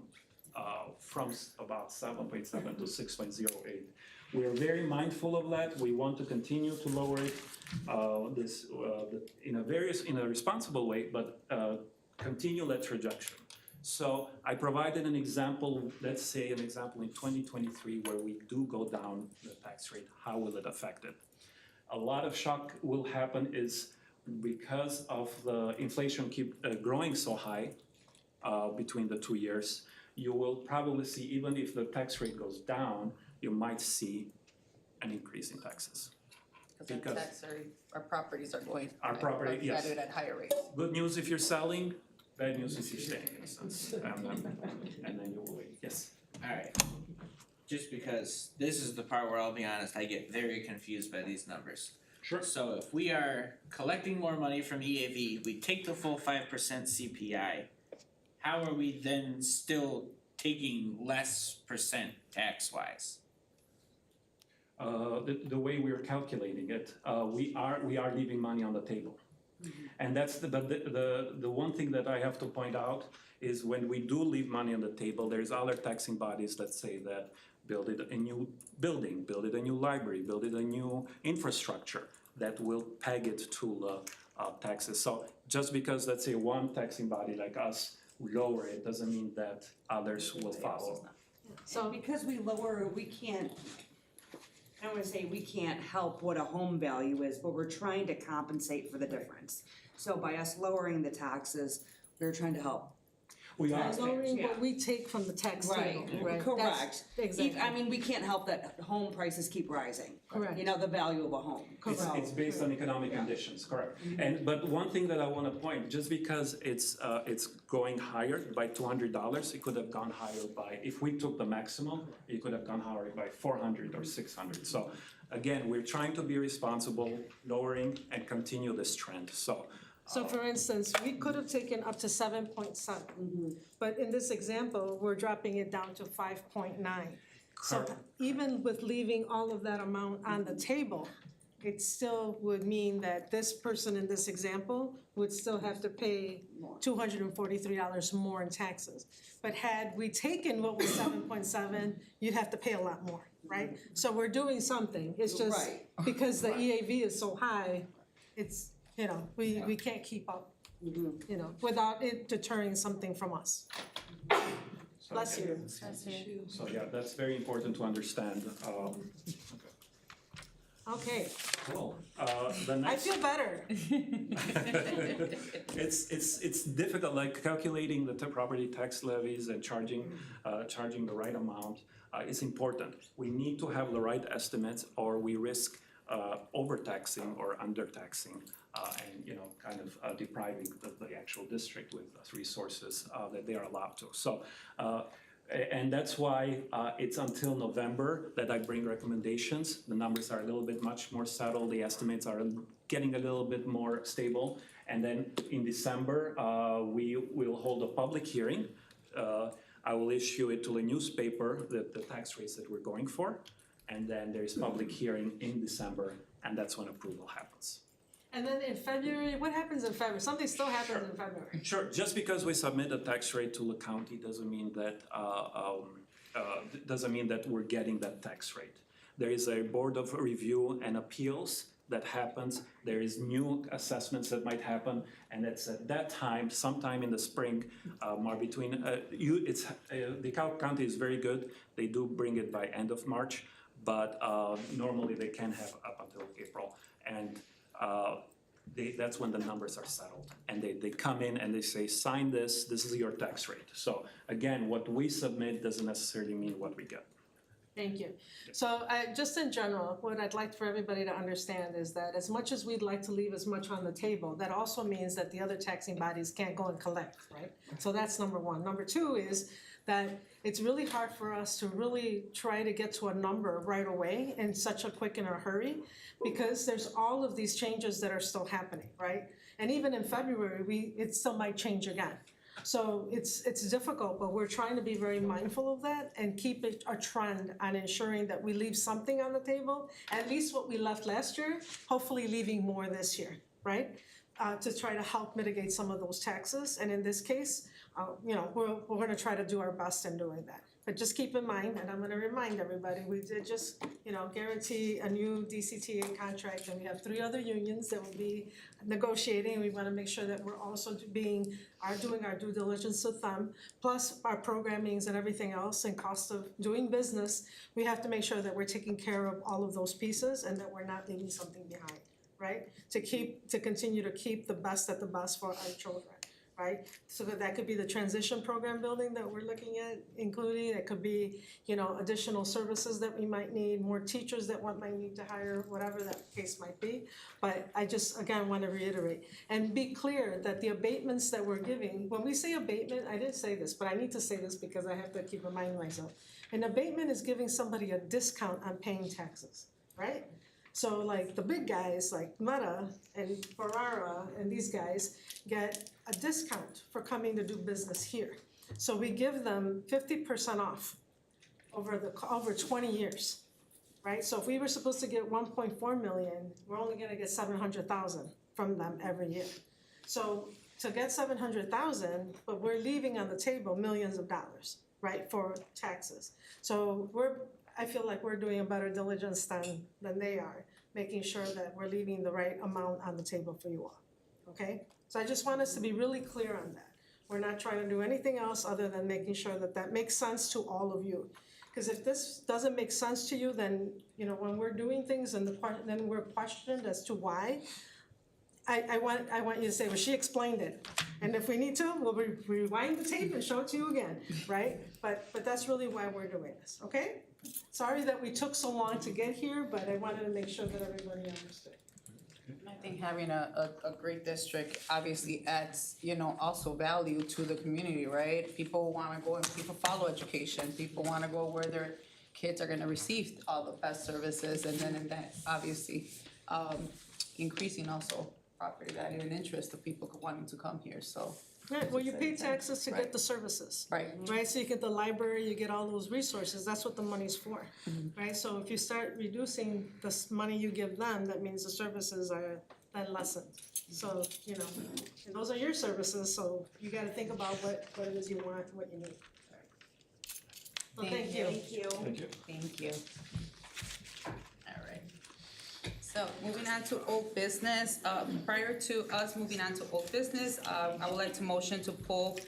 from about 7.7 to 6.08. We're very mindful of that. We want to continue to lower it in a responsible way, but continue that trajectory. So I provided an example, let's say an example in 2023 where we do go down the tax rate. How will it affect it? A lot of shock will happen is because of the inflation keep growing so high between the 2 years, you will probably see, even if the tax rate goes down, you might see an increase in taxes. Cause our Because- tax, our properties are going. Our property, are yes. valued at higher rates. Good news if you're selling, bad news if you're staying, in a sense, and then you will wait, yes. Alright, just because this is the part where I'll be honest, I get very confused by these numbers. Sure. So if we are collecting more money from EAV, we take the full 5% CPI, how are we then still taking less percent tax wise? The way we are calculating it, we are leaving money on the table. And that's but the one thing that I have to point out is when we do leave money on the table, there's other taxing bodies that say that build it a new building, build it a new library, build it a new infrastructure that will peg it to taxes. So just because, let's say, one taxing body like us lower it, doesn't mean that others will follow. So because we lower, we can't, I don't wanna say we can't help what a home value is, but we're trying to compensate for the difference. So by us lowering the taxes, we're trying to help. We are. Lowering Yeah. what we take from the tax table, right? Correct. That's- Exactly. I mean, we can't help that home prices keep rising. Correct. You know, the value of a home. It's based on economic conditions, correct. But one thing that I wanna point, just because it's going higher by $200, it could have gone higher by, if we took the maximum, it could have gone higher by 400 or 600. So again, we're trying to be responsible, lowering and continue this trend, so. So for instance, we could have taken up to 7.7, but in this example, we're dropping it down to 5.9. So Correct. even with leaving all of that amount on the table, it still would mean that this person in this example would still have to pay $243 more in taxes. But had we taken what was 7.7, you'd have to pay a lot more, right? So we're doing something, it's just Right. because the EAV is so high, it's, you know, we can't keep up, you know, without it deterring something from us. So Bless again, you. So yeah, that's very important to understand. Okay, Cool. The I next. feel better. It's difficult, like calculating the property tax levies and charging the right amount is important. We need to have the right estimates or we risk overtaxing or undertaxing and, you know, kind of depriving the actual district with resources that they are allowed to. So, and that's why it's until November that I bring recommendations. The numbers are a little bit much more settled, the estimates are getting a little bit more stable. And then in December, we will hold a public hearing. I will issue it to the newspaper, the tax rates that we're going for. And then there's public hearing in December, and that's when approval happens. And then in February, what happens in February? Something still happens in February. Sure, just because we submit a tax rate to the county doesn't mean that we're getting that tax rate. There is a board of review and appeals that happens. There is new assessments that might happen, and it's at that time, sometime in the spring, between DeKalb County is very good. They do bring it by end of March, but normally they can have up until April, and that's when the numbers are settled. And they come in and they say, sign this, this is your tax rate. So again, what we submit doesn't necessarily mean what we get. Thank you. So just in general, what I'd like for everybody to understand is that as much as we'd like to leave as much on the table, that also means that the other taxing bodies can't go and collect, right? So that's number one. Number two is that it's really hard for us to really try to get to a number right away in such a quick in a hurry because there's all of these changes that are still happening, right? And even in February, it still might change again. So it's difficult, but we're trying to be very mindful of that and keep it a trend on ensuring that we leave something on the table, at least what we left last year, hopefully leaving more this year, right? To try to help mitigate some of those taxes. And in this case, you know, we're gonna try to do our best in doing that. But just keep in mind, and I'm gonna remind everybody, we did just, you know, guarantee a new DCTA contract, and we have 3 other unions that will be negotiating, and we wanna make sure that we're also doing our due diligence with them, plus our programmings and everything else and cost of doing business. We have to make sure that we're taking care of all of those pieces and that we're not leaving something behind, right? To continue to keep the best at the best for our children, right? So that could be the transition program building that we're looking at including, it could be, you know, additional services that we might need, more teachers that one might need to hire, whatever that case might be. But I just, again, wanna reiterate and be clear that the abatements that we're giving, when we say abatement, I didn't say this, but I need to say this because I have to keep reminding myself. An abatement is giving somebody a discount on paying taxes, right? So like the big guys like Meta and Ferrara and these guys get a discount for coming to do business here. So we give them 50% off over 20 years, right? So if we were supposed to get 1.4 million, we're only gonna get 700,000 from them every year. So to get 700,000, but we're leaving on the table millions of dollars, right, for taxes. So I feel like we're doing a better diligence than they are, making sure that we're leaving the right amount on the table for you all, okay? So I just want us to be really clear on that. We're not trying to do anything else other than making sure that that makes sense to all of you. Because if this doesn't make sense to you, then, you know, when we're doing things and then we're questioned as to why, I want you to say, well, she explained it. And if we need to, we'll rewind the tape and show it to you again, right? But that's really why we're doing this, okay? Sorry that we took so long to get here, but I wanted to make sure that everybody understood. I think having a great district obviously adds, you know, also value to the community, right? People wanna go and people follow education, people wanna go where their kids are gonna receive all the best services, and then that obviously increasing also property value and interest of people wanting to come here, so. Right, well, you pay taxes to Right. get the services. Right. Right, so you get the library, you get all those resources, that's what the money's for, right? So if you start reducing the money you give them, that means the services are then lessened. So, you know, and those are your services, so you gotta think about what it is you want, what you need. Well, thank you. Thank you. Thank you. All right. So moving on to old business, prior to us moving on to old business, I would like to motion to pull,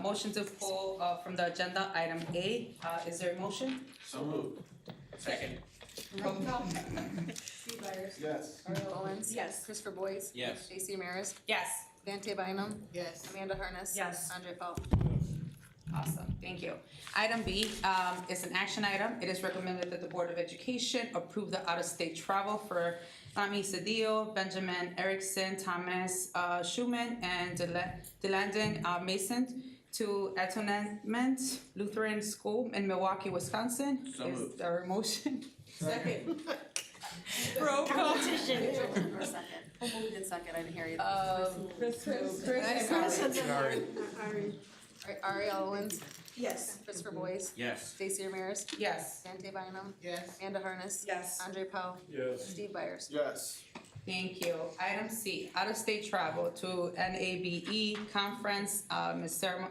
motion to pull, from the agenda, item A. Is there a motion? So moved. Second. Roll call. Steve Byers. Yes. Ariel Owens. Yes. Christopher Boyes. Yes. Stacy Ramirez. Yes. Vante Bynum. Yes. Amanda Harness. Yes. Andre Paul. Awesome, thank you. Item B is an action item. It is recommended that the Board of Education approve the out-of-state travel for Tommy Cedillo, Benjamin Erickson, Thomas Schumann, and Delandon Mason to Atonement Lutheran School in Milwaukee, Wisconsin. So moved. Is there a motion? Second. Roll call. Competition. Or second. Who moved in second? I didn't hear you. Chris. Ari. Ariel Owens. Yes. Christopher Boyes. Yes. Stacy Ramirez. Yes. Vante Bynum. Yes. Amanda Harness. Yes. Andre Paul. Yes. Steve Byers. Yes. Thank you. Item C, out-of-state travel to NABE conference.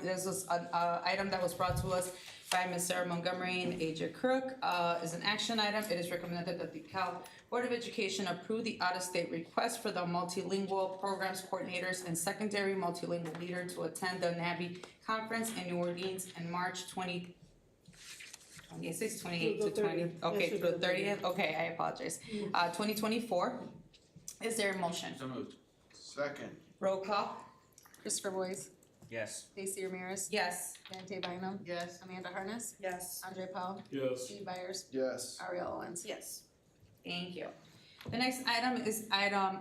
This was an item that was brought to us by Ms. Sarah Montgomery and AJ Crook. Is an action item. It is recommended that the DeKalb Board of Education approve the out-of-state request for the multilingual programs coordinators and secondary multilingual leader to attend the NABE conference in New Orleans in March 26, 28 to 20, okay, through the 30th, okay, I apologize. 2024. Is there a motion? So moved. Second. Roll call. Christopher Boyes. Yes. Stacy Ramirez. Yes. Vante Bynum. Yes. Amanda Harness. Yes. Andre Paul. Yes. Steve Byers. Yes. Ariel Owens. Yes. Thank you. The next item is item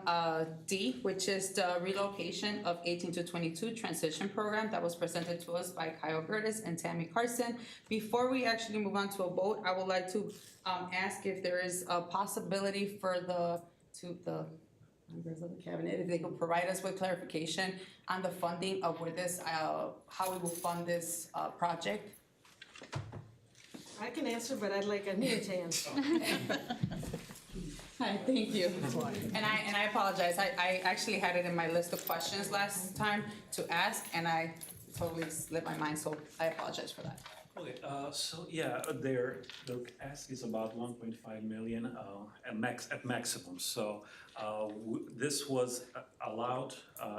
D, which is the relocation of 18 to 22 transition program that was presented to us by Kyle Gertis and Tammy Carson. Before we actually move on to a vote, I would like to ask if there is a possibility for the members of the cabinet, if they could provide us with clarification on the funding of where this, how we will fund this project. I can answer, but I'd like Anita to answer. Hi, thank you. And I apologize, I actually had it in my list of questions last time to ask, and I totally slipped my mind, so I apologize for that. Okay, so yeah, their ask is about 1.5 million at maximum. So this was allowed.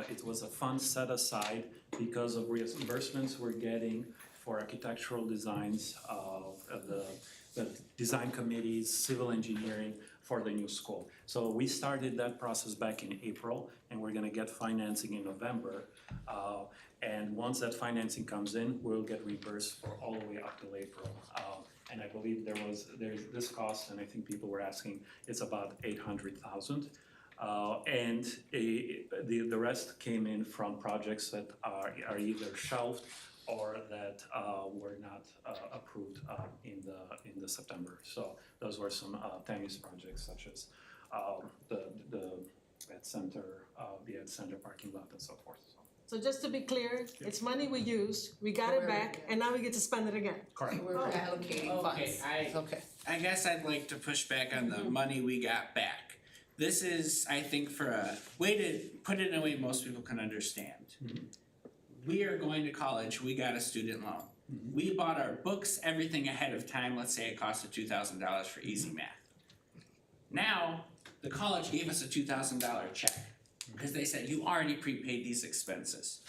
It was a fund set aside because of reimbursements we're getting for architectural designs of the design committees, civil engineering for the new school. So we started that process back in April, and we're gonna get financing in November. And once that financing comes in, we'll get reimbursed for all the way up till April. And I believe there's this cost, and I think people were asking, it's about 800,000. And the rest came in from projects that are either shelved or that were not approved in the September. So those were some Tammy's projects, such as the Ed Center, the Ed Center parking lot and so forth. So just to be clear, it's money we used, we got it back, and now we get to spend it again. Correct. We're allocating funds. Okay, I guess I'd like to push back on the money we got back. This is, I think, for a way to put it in a way most people can understand. We are going to college, we got a student loan. We bought our books, everything ahead of time, let's say it costed $2,000 for easy math. Now, the college gave us a $2,000 check, because they said, you already prepaid these expenses.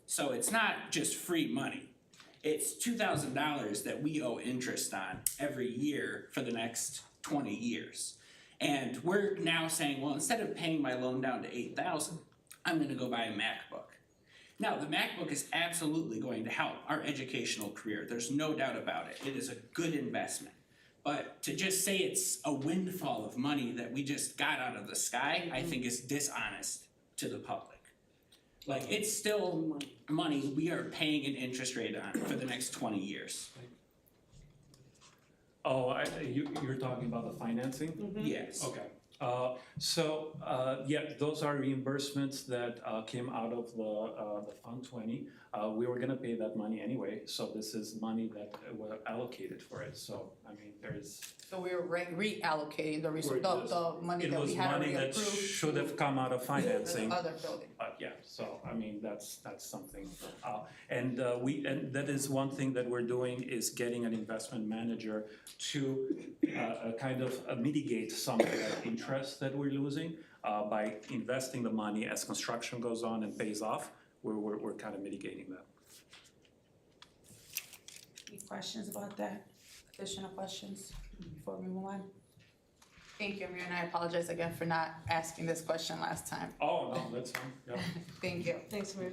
So it's not just free money. It's $2,000 that we owe interest on every year for the next 20 years. And we're now saying, well, instead of paying my loan down to $8,000, I'm gonna go buy a MacBook. Now, the MacBook is absolutely going to help our educational career. There's no doubt about it. It is a good investment. But to just say it's a windfall of money that we just got out of the sky, I think is dishonest to the public. Like, it's still money we are paying an interest rate on for the next 20 years. Oh, you're talking about the financing? Yes. Okay. Yeah, those are reimbursements that came out of the Fund 20. We were gonna pay that money anyway, so this is money that were allocated for it. So, I mean, there's. So we're reallocating the money that we had already approved. It was money that should have come out of financing. The other building. But yeah, so I mean, that's something. And that is one thing that we're doing, is getting an investment manager to kind of mitigate some of that interest that we're losing by investing the money as construction goes on and pays off. We're kind of mitigating that. Any questions about that? Additional questions before we move on? Thank you, Amir, and I apologize again for not asking this question last time. Oh, no, that's fine, yeah. Thank you. Thanks, Amir.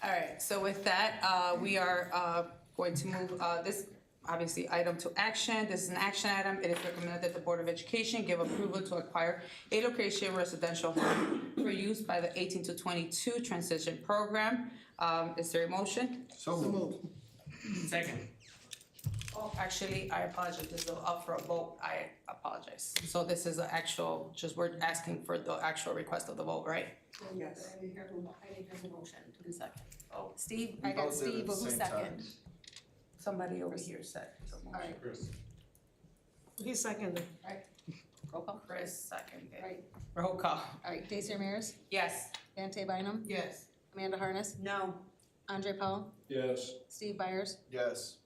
All right, so with that, we are going to move this, obviously, item to action. This is an action item. It is recommended that the Board of Education give approval to acquire a location residential home for use by the 18 to 22 transition program. Is there a motion? So moved. Second. Oh, actually, I apologize. This is up for a vote. I apologize. So this is an actual, just we're asking for the actual request of the vote, right? Yes. I didn't hear the motion. Who's second? Oh, Steve, We I got both did it Steve, at but the who's same time. second? somebody over here said. All right, He seconded. roll call. Chris seconded. Right. Roll call. All right, Daisy Ramirez, Yes. Vante Bynum, Yes. Amanda Harness, No. Andre Powell, Yes. Steve Byers, Yes.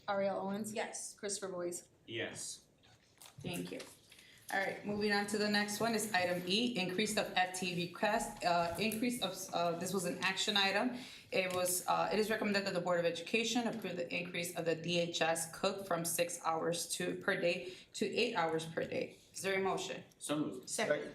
Ariel Owens, Yes. Christopher Boyce. Yes. Thank you. All right, moving on to the next one is item E, increase of FT request. Increase of, this was an action item. It it is recommended that the Board of Education approve the increase of the DHS cook from 6 hours per day to 8 hours per day. Is there a motion? So moved. Second.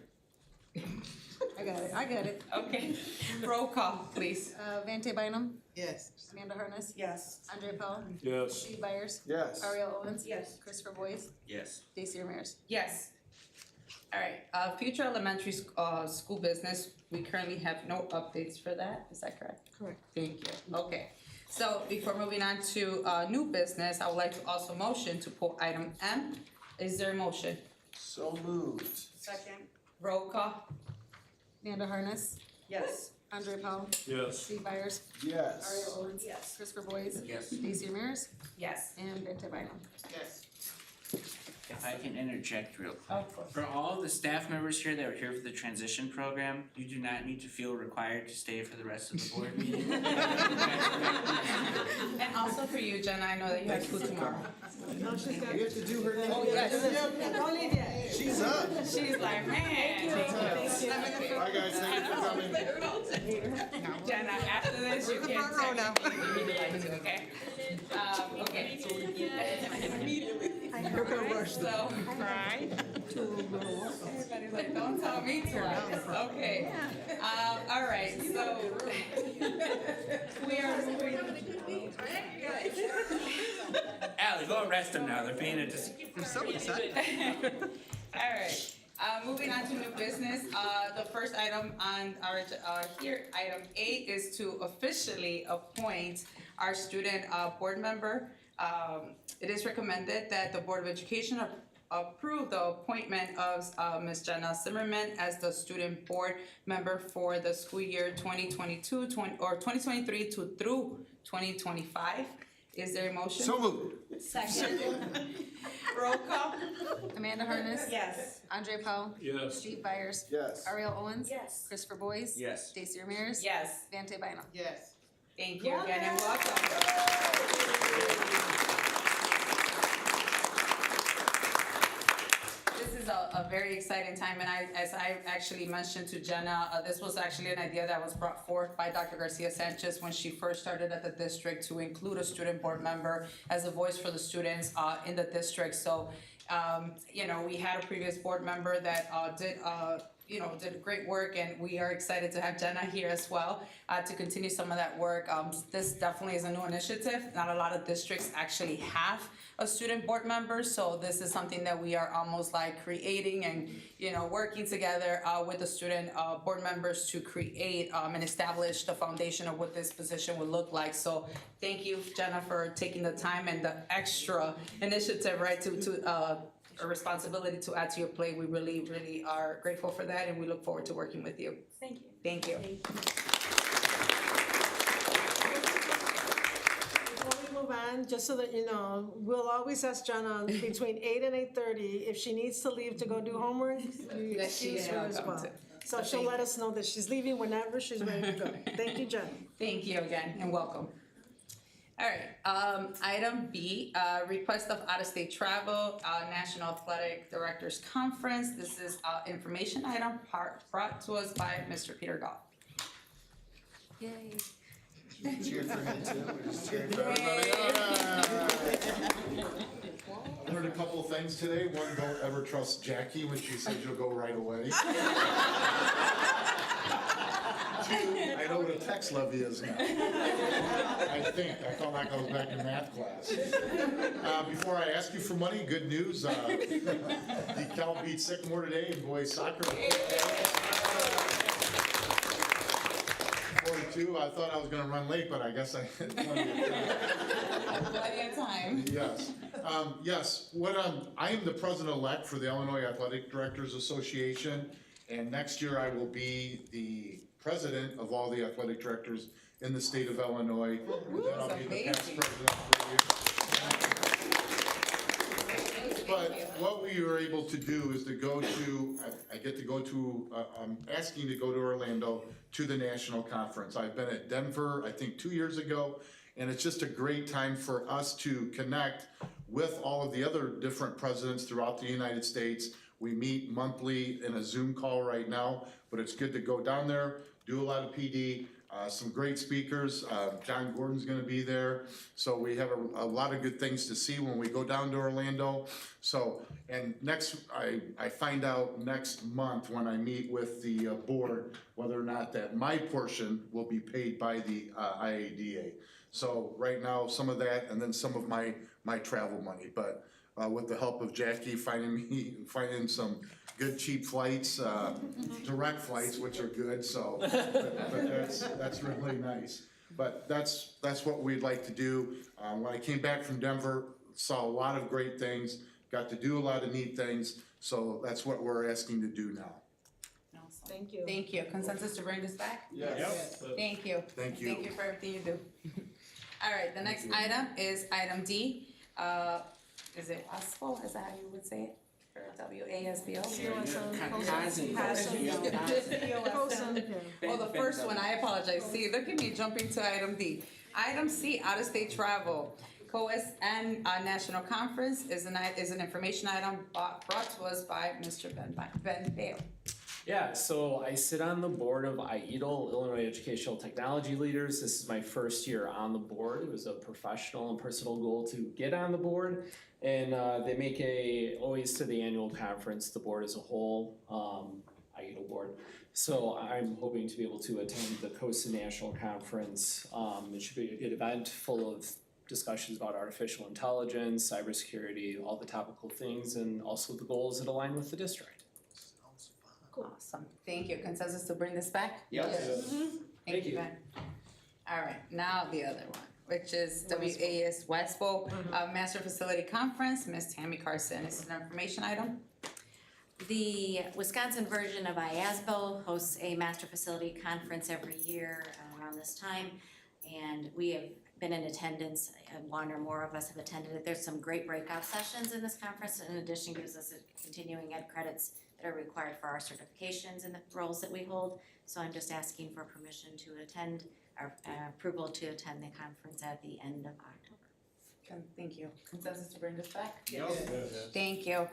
I got it. Okay, roll call, please. Vante Bynum, Yes. Amanda Harness, Yes. Andre Powell, Yes. Steve Byers, Yes. Ariel Owens, Yes. Christopher Boyce, Yes. Daisy Ramirez. Yes. All right, future elementary school business, we currently have no updates for that, is that correct? Correct. Thank you, okay. So before moving on to new business, I would like to also motion to pull item M. Is there a motion? So moved. Second. Roll call? Amanda Harness, Yes. Andre Powell, Yes. Steve Byers, Yes. Ariel Owens, Yes. Christopher Boyce, Yes. Daisy Ramirez, Yes. and Vante Bynum. Yes. If I can interject real quick. Of course. For all the staff members here that are here for the transition program, you do not need to feel required to stay for the rest of the board meeting. And also for you, Jenna, I know that you have school tomorrow. No, she's got. We have to do her name. Oh, yes. Don't leave yet. She's up. She's like, man. Thank you. Bye guys, thank you for coming. Jenna, after this, you can't text me if you would like to, okay? Okay. You're gonna work. So. Cry. Everybody's like, don't tell me twice. Okay. All right, so. We are moving. Ally, go arrest them now, they're being a They're so upset. All right, moving on to new business, the first item on our, here, item A is to officially appoint our student, board member. It is recommended that the Board of Education approve the appointment of, Ms. Jenna Zimmerman as the student board member for the school year 2022, 2023 through 2025. Is there a motion? So moved. Second. Roll call. Amanda Harness. Yes. Andre Poe. Yes. Steve Byers. Yes. Ariel Owens. Yes. Christopher Boyce. Yes. Stacy Ramirez. Yes. Vante Bino. Yes. Thank you again and welcome. This is a very exciting time, and as I actually mentioned to Jenna, this was actually an idea that was brought forth by Dr. Garcia Sanchez when she first started at the district to include a student board member as a voice for the students in the district. So, we had a previous board member that did great work, and we are excited to have Jenna here as well to continue some of that work. This definitely is a new initiative. Not a lot of districts actually have a student board member, so this is something that we are almost like creating and working together with the student board members to create and establish the foundation of what this position would look like. So thank you, Jenna, for taking the time and the extra initiative, right, to a responsibility to add to your plate. We really, really are grateful for that, and we look forward to working with you. Thank you. Thank you. Before we move on, just so that you know, we'll always ask Jenna between 8 and 8:30 if she needs to leave to go do homework, we That she excuse is her as welcome well. to. So she'll let us know that she's leaving whenever she's ready to go. Thank you, Jenna. Thank you again, and welcome. All right, item B, request of out-of-state travel, National Athletic Directors Conference. This is information item brought to us by Mr. Peter Goff. Yay. Cheer for him too. We're just cheering for everybody. All right. I learned a couple of things today. One, don't ever trust Jackie when she says you'll go right away. Two, I know what a text levy is now. I felt like I was back in math class. Before I ask you for money, good news. DeKalb beat Sycamore today in boys soccer. 42. I thought I was gonna run late, but I guess I had plenty of time. Plenty of time. Yes. I am the president-elect for the Illinois Athletic Directors Association, and next year I will be the president of all the athletic directors in the state of Illinois. And then I'll be the past president for a year. But what we were able to do is to go to, I get to go to, I'm asking to go to Orlando to the national conference. I've been at Denver, I think 2 years ago, and it's just a great time for us to connect with all of the other different presidents throughout the United States. We meet monthly in a Zoom call right now, but it's good to go down there, do a lot of PD, some great speakers. John Gordon's gonna be there. So we have a lot of good things to see when we go down to Orlando. So, and I find out next month when I meet with the board, whether or not that my portion will be paid by the IADA. So right now, some of that, and then some of my travel money, but with the help of Jackie finding some good cheap flights, direct flights, which are good, so, but that's really nice. But that's what we'd like to do. When I came back from Denver, saw a lot of great things, got to do a lot of neat things, so that's what we're asking to do now. Thank you. Thank you. Consensus to bring this back? Yes. Thank you. Thank you. Thank you for everything you do. All right, the next item is item D. Is it WASBO? Is that how you would say it? Or WASBO? Oh, the first one, I apologize. See, look at me jumping to item D. Item C, out-of-state travel. COAS and National Conference is an information item brought to us by Mr. Ben Bale. Yeah, so I sit on the board of IEDL, Illinois Educational Technology Leaders. This is my first year on the board. It was a professional and personal goal to get on the board. And they make always to the annual conference, the board as a whole, IEDO board. So I'm hoping to be able to attend the CUSD National Conference. It should be a good event full of discussions about artificial intelligence, cybersecurity, all the topical things, and also the goals that align with the district. Awesome, thank you. Consensus to bring this back? Yes. Thank you, Ben. All right, now the other one, which is WAS WESPO Master Facility Conference. Ms. Tammy Carson, this is an information item. The Wisconsin version of IASBO hosts a master facility conference every year around this time, and we have been in attendance, and one or more of us have attended it. There's some great breakout sessions in this conference. In addition, gives us continuing ed credits that are required for our certifications and the roles that we hold. So I'm just asking for permission to attend, or approval to attend the conference at the end of October. Thank you. Consensus to bring this back? Yes. Thank you.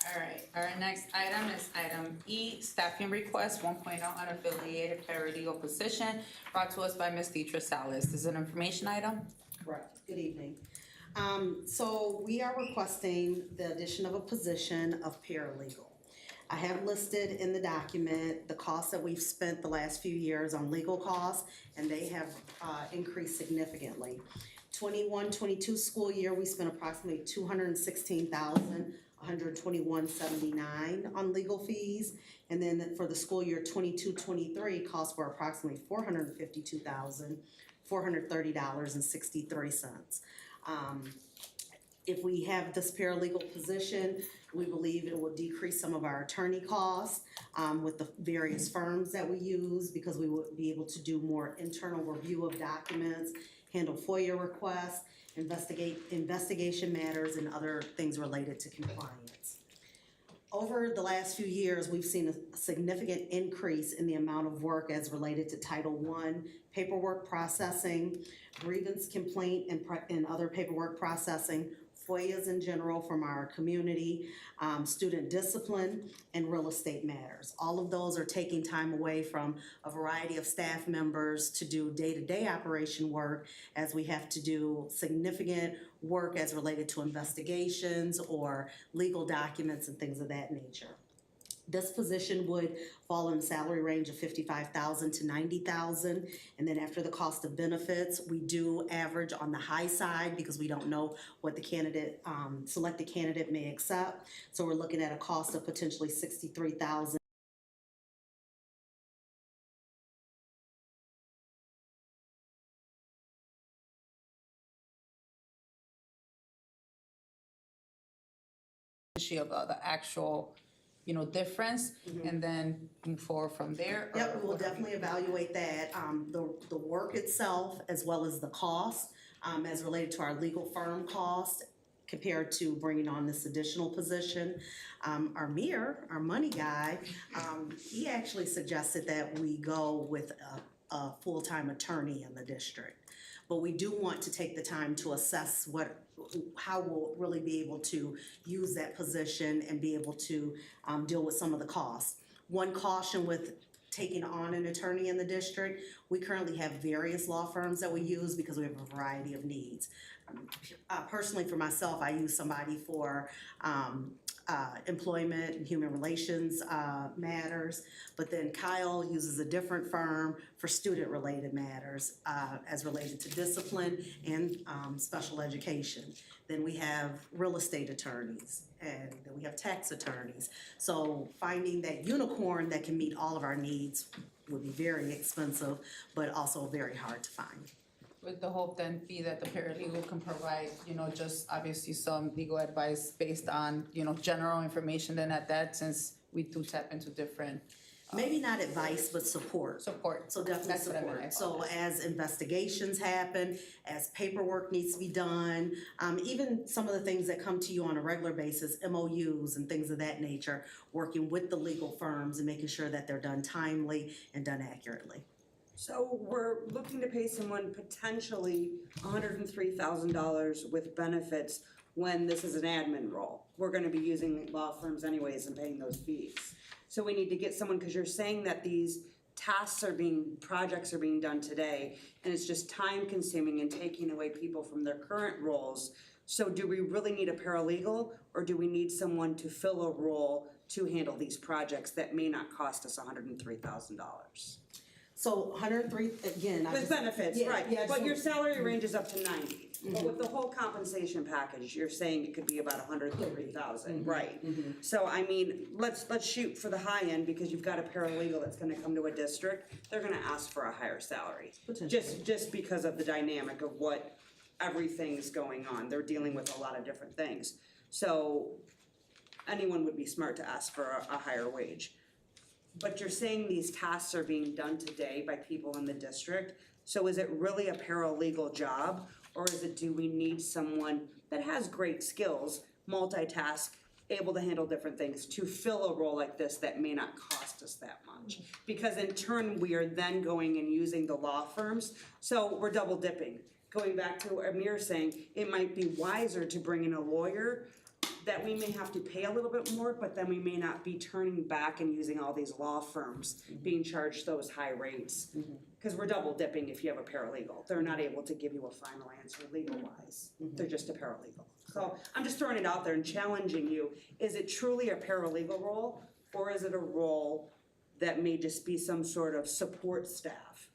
All right, our next item is item E, staffing request 1.0 unaffiliated paralegal position, brought to us by Ms. Deetra Salas. This is an information item. Correct. Good evening. So we are requesting the addition of a position of paralegal. I have listed in the document the costs that we've spent the last few years on legal costs, and they have increased significantly. 21-22 school year, we spent approximately $216,121.79 on legal fees. And then for the school year 22-23, costs were approximately $452,430.63. If we have this paralegal position, we believe it will decrease some of our attorney costs with the various firms that we use, because we would be able to do more internal review of documents, handle FOIA requests, investigation matters, and other things related to compliance. Over the last few years, we've seen a significant increase in the amount of work as related to Title I, paperwork processing, grievance complaint and other paperwork processing, FOIAs in general from our community, student discipline, and real estate matters. All of those are taking time away from a variety of staff members to do day-to-day operation work, as we have to do significant work as related to investigations or legal documents and things of that nature. This position would fall in the salary range of $55,000 to $90,000, and then after the cost of benefits, we do average on the high side because we don't know what the candidate, selected candidate may accept. So we're looking at a cost of potentially $63,000. Of the actual, difference, and then move forward from there? Yep, we will definitely evaluate that, the work itself as well as the cost, as related to our legal firm cost compared to bringing on this additional position. Our mayor, our money guy, he actually suggested that we go with a full-time attorney in the district. But we do want to take the time to assess how we'll really be able to use that position and be able to deal with some of the costs. One caution with taking on an attorney in the district, we currently have various law firms that we use because we have a variety of needs. Personally, for myself, I use somebody for employment and human relations matters, but then Kyle uses a different firm for student-related matters as related to discipline and special education. Then we have real estate attorneys, and then we have tax attorneys. So finding that unicorn that can meet all of our needs would be very expensive, but also very hard to find. Would the hope then be that the paralegal can provide, just obviously some legal advice based on, general information, then at that, since we do tap into different. Maybe not advice, but support. Support. So definitely That's what I meant, I support. So as investigations happen, as paperwork needs to be done, even some of the things that come to you on a regular basis, MOUs and things of that nature, working with the legal firms and making sure that they're done timely and done accurately. So we're looking to pay someone potentially $103,000 with benefits when this is an admin role. We're gonna be using law firms anyways and paying those fees. So we need to get someone, because you're saying that these projects are being done today, and it's just time consuming and taking away people from their current roles. So do we really need a paralegal, or do we need someone to fill a role to handle these projects that may not cost us $103,000? So 103, again, I With just. benefits, Yeah, right, yeah, I just but your want- salary range is up to 90. But with the whole compensation package, you're saying it could be about 103,000, right? So I mean, let's shoot for the high end, because you've got a paralegal that's gonna come to a district, they're gonna ask for a higher salary. Just because of the dynamic of what everything's going on, they're dealing with a lot of different things. So anyone would be smart to ask for a higher wage. But you're saying these tasks are being done today by people in the district, so is it really a paralegal job? Or is it, do we need someone that has great skills, multitask, able to handle different things, to fill a role like this that may not cost us that much? Because in turn, we are then going and using the law firms, so we're double dipping. Going back to what Amir saying, it might be wiser to bring in a lawyer that we may have to pay a little bit more, but then we may not be turning back and using all these law firms being charged those high rates. Because we're double dipping if you have a paralegal. They're not able to give you a final answer legal-wise. They're just a paralegal. So I'm just throwing it out there and challenging you. Is it truly a paralegal role, or is it a role that may just be some sort of support staff,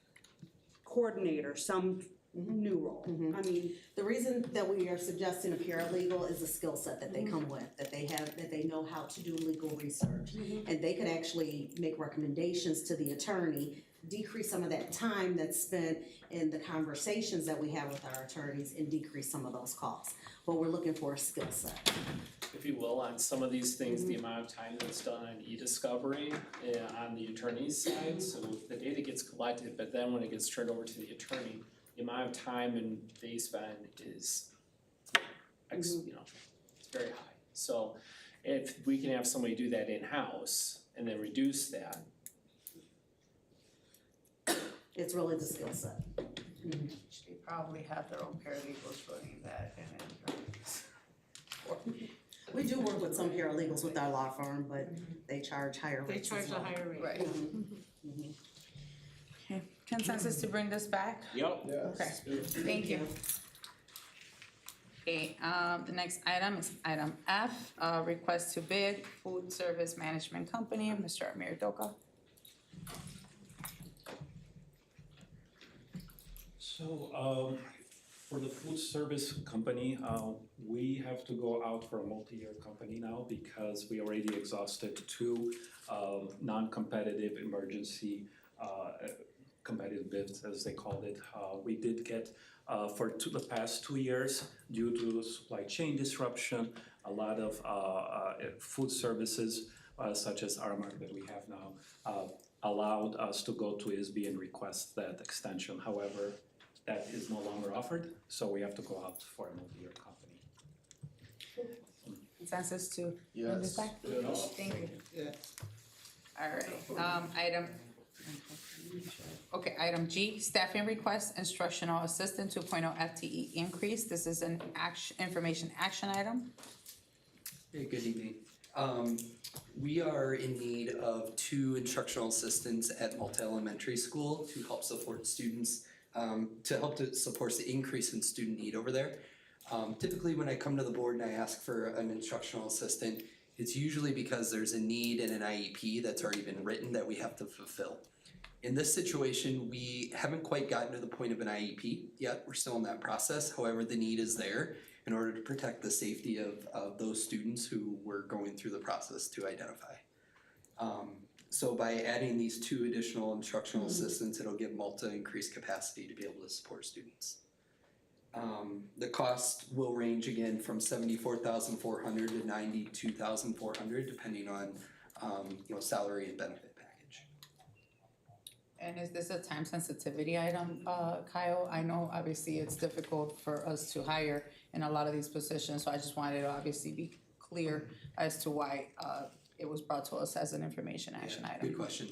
coordinator, some new role? I mean, the reason that we are suggesting a paralegal is the skill set that they come with, that they have, that they know how to do legal research. And they could actually make recommendations to the attorney, decrease some of that time that's spent in the conversations that we have with our attorneys, and decrease some of those costs. But we're looking for a skill set. If you will, on some of these things, the amount of time that's done on e-discovery on the attorney's side, so the data gets collected, but then when it gets turned over to the attorney, the amount of time and they spend is, it's very high. So if we can have somebody do that in-house and then reduce that. It's really the skill set. They probably have their own paralegals running that and We do work with some paralegals with our law firm, but they charge higher They rates charge as a well. higher rate. Right. Okay, consensus to bring this back? Yep. Okay, thank you. Okay, the next item is item F, request to bid food service management company, Mr. Amir Doka. So, for the food service company, we have to go out for a multi-year company now because we already exhausted two non-competitive emergency competitive bids, as they called it. We did get, for the past 2 years, due to supply chain disruption, a lot of food services, such as Aramark that we have now, allowed us to go to ISB and request that extension. However, that is no longer offered, so we have to go out for a multi-year company. Consensus to bring this back? Yes. Thank you. Yeah. Alright, item G, staffing request, instructional assistant 2.0 FTE increase. This is an information action item. Hey, good evening. We are in need of 2 instructional assistants at Malta Elementary School to help support students, to help to support the increase in student need over there. Typically, when I come to the board and I ask for an instructional assistant, it's usually because there's a need in an IEP that's already been written that we have to fulfill. In this situation, we haven't quite gotten to the point of an IEP yet. We're still in that process. However, the need is there in order to protect the safety of those students who we're going through the process to identify. So by adding these 2 additional instructional assistants, it'll give Malta increased capacity to be able to support students. The cost will range again from $74,400 to $92,400, depending on salary and benefit package. And is this a time sensitivity item, Kyle? I know obviously it's difficult for us to hire in a lot of these positions, so I just wanted to obviously be clear as to why it was brought to us as an information action item. Good question.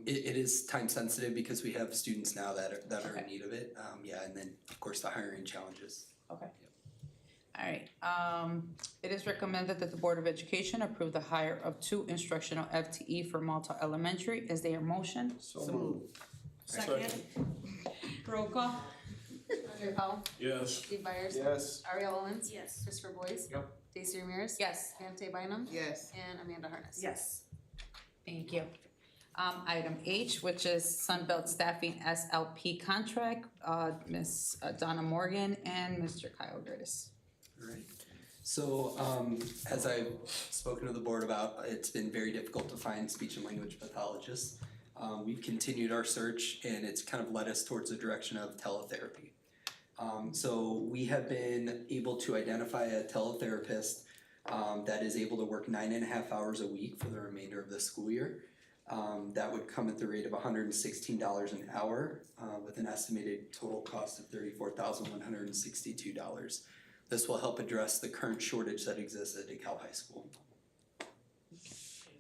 It is time sensitive because we have students now that are in need of it. And then of course the hiring challenges. Okay. Alright, it is recommended that the Board of Education approve the hire of 2 instructional FTE for Malta Elementary. Is there a motion? So moved. Second. Roll call. Andrew Powell. Yes. Steve Byers. Yes. Ariel Owens. Yes. Christopher Boyce. Yep. Daisy Ramirez. Yes. Ante Bynum. Yes. And Amanda Harness. Yes. Thank you. Item H, which is Sunbelt Staffing SLP contract, Ms. Donna Morgan and Mr. Kyle Gertis. Right. So, as I've spoken to the board about, it's been very difficult to find speech and language pathologists. We've continued our search and it's kind of led us towards the direction of teletherapy. So we have been able to identify a teletherapist that is able to work 9.5 hours a week for the remainder of the school year. That would come at the rate of $116 an hour with an estimated total cost of $34,162. This will help address the current shortage that exists at DeKalb High School.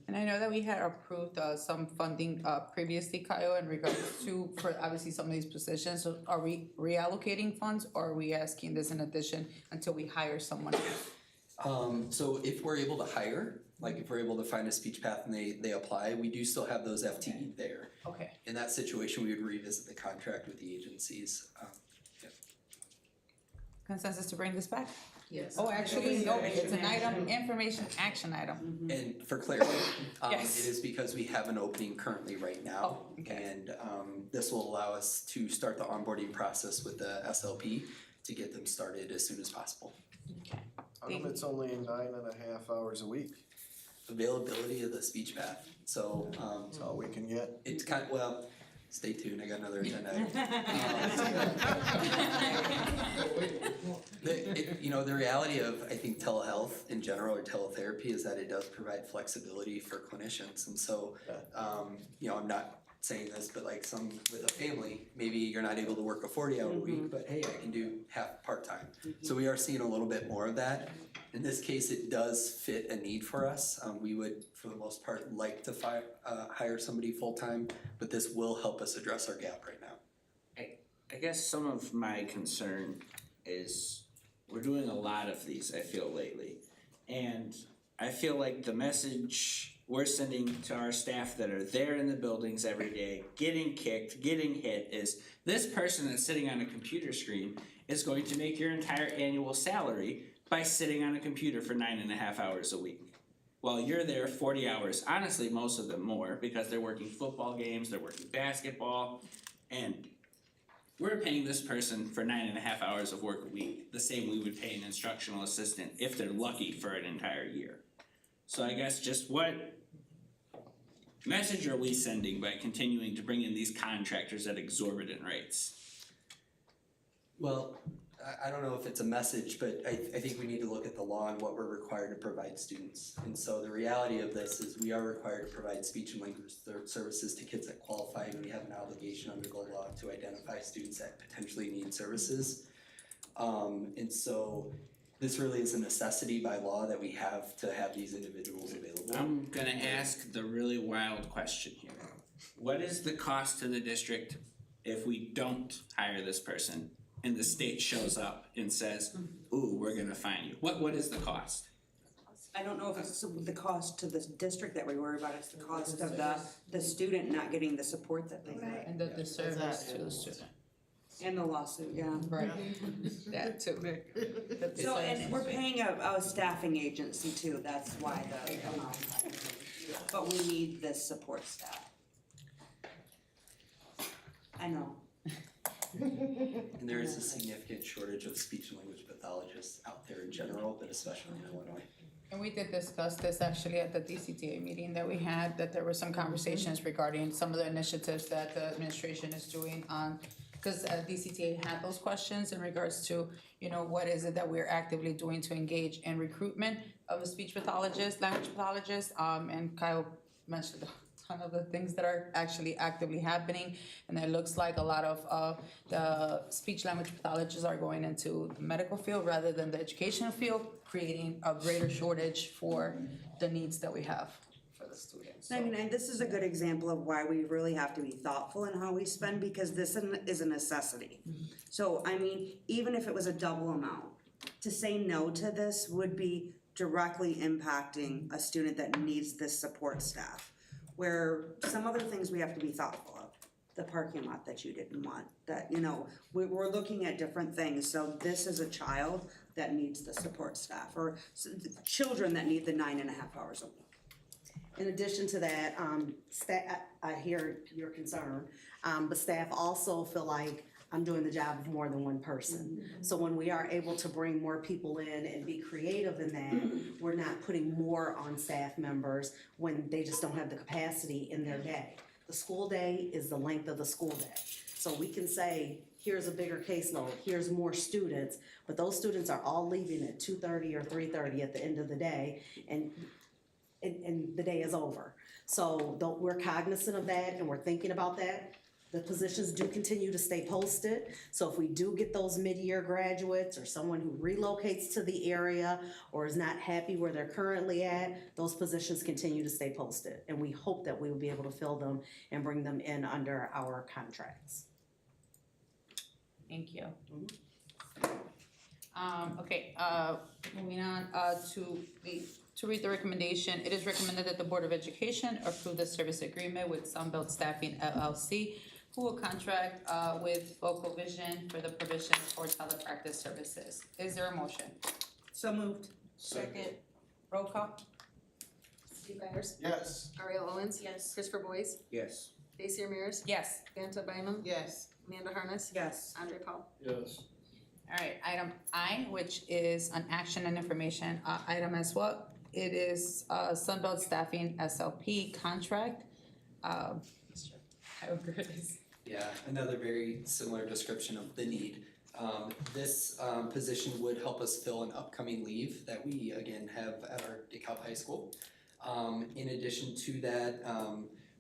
And I know that we had approved some funding previously, Kyle, in regards to, for obviously some of these positions. So are we reallocating funds or are we asking this in addition until we hire someone else? So if we're able to hire, like if we're able to find a speech path and they apply, we do still have those FTE there. Okay. In that situation, we would revisit the contract with the agencies. Consensus to bring this back? Yes. Oh, actually, no, it's an item, information action item. And for clarity, Yes. it is because we have an opening currently right now. Oh, okay. And this will allow us to start the onboarding process with the SLP to get them started as soon as possible. How come it's only 9.5 hours a week? Availability of the speech path, so. That's all we can get? It's kind of, well, stay tuned, I got another agenda item. The reality of, I think, telehealth in general or teletherapy is that it does provide flexibility for clinicians. And so, I'm not saying this, but like with a family, maybe you're not able to work a 40-hour week, but hey, I can do half part-time. So we are seeing a little bit more of that. In this case, it does fit a need for us. We would, for the most part, like to hire somebody full-time, but this will help us address our gap right now. I guess some of my concern is we're doing a lot of these, I feel, lately. And I feel like the message we're sending to our staff that are there in the buildings every day, getting kicked, getting hit, is this person that's sitting on a computer screen is going to make your entire annual salary by sitting on a computer for 9.5 hours a week. While you're there 40 hours, honestly, most of them more, because they're working football games, they're working basketball, and we're paying this person for 9.5 hours of work a week, the same we would pay an instructional assistant if they're lucky for an entire year. So I guess just what message are we sending by continuing to bring in these contractors at exorbitant rates? Well, I don't know if it's a message, but I think we need to look at the law and what we're required to provide students. And so the reality of this is we are required to provide speech and language services to kids that qualify, and we have an obligation under the law to identify students that potentially need services. And so this really is a necessity by law that we have to have these individuals available. I'm gonna ask the really wild question here. What is the cost to the district if we don't hire this person and the state shows up and says, ooh, we're gonna fine you? What is the cost? I don't know if it's the cost to the district that we worry about, it's the cost of the student not getting the support that they need. And the service to the student. And the lawsuit, yeah. Right, that too. So, and we're paying a staffing agency too, that's why the amount. But we need this support staff. I know. And there is a significant shortage of speech and language pathologists out there in general, but especially in Illinois. And we did discuss this actually at the DCTA meeting that we had, that there were some conversations regarding some of the initiatives that the administration is doing on, because DCTA had those questions in regards to, what is it that we're actively doing to engage in recruitment of a speech pathologist, language pathologist, and Kyle mentioned a ton of the things that are actually actively happening, and it looks like a lot of the speech language pathologists are going into the medical field rather than the educational field, creating a greater shortage for the needs that we have for the students. I mean, and this is a good example of why we really have to be thoughtful in how we spend, because this is a necessity. So, I mean, even if it was a double amount, to say no to this would be directly impacting a student that needs this support staff. Where some other things we have to be thoughtful of. the parking lot that you didn't want, that, you know, we're looking at different things. So this is a child that needs the support staff, or children that need the 9.5 hours a week. In addition to that, I hear your concern, but staff also feel like I'm doing the job of more than one person. So when we are able to bring more people in and be creative in that, we're not putting more on staff members when they just don't have the capacity in their day. The school day is the length of the school day. So we can say, here's a bigger caseload, here's more students, but those students are all leaving at 2:30 or 3:30 at the end of the day, and the day is over. So we're cognizant of that and we're thinking about that. The positions do continue to stay posted. So if we do get those mid-year graduates or someone who relocates to the area or is not happy where they're currently at, those positions continue to stay posted. And we hope that we will be able to fill them and bring them in under our contracts. Thank you. Okay, moving on, to read the recommendation, it is recommended that the Board of Education approve the service agreement with Sunbelt Staffing LLC, who will contract with Vocal Vision for the provision for telepractice services. Is there a motion? So moved. Second. Roll call? Steve Byers? Yes. Ariel Owens? Yes. Christopher Boyce? Yes. Daisy Ramirez? Yes. Vanta Bynum? Yes. Amanda Harness? Yes. Andre Paul? Yes. All right, item I, which is an action and information item as well. It is Sunbelt Staffing SLP contract. Mr. Howard. Yeah, another very similar description of the need. This position would help us fill an upcoming leave that we again have at our DeKalb High School. In addition to that,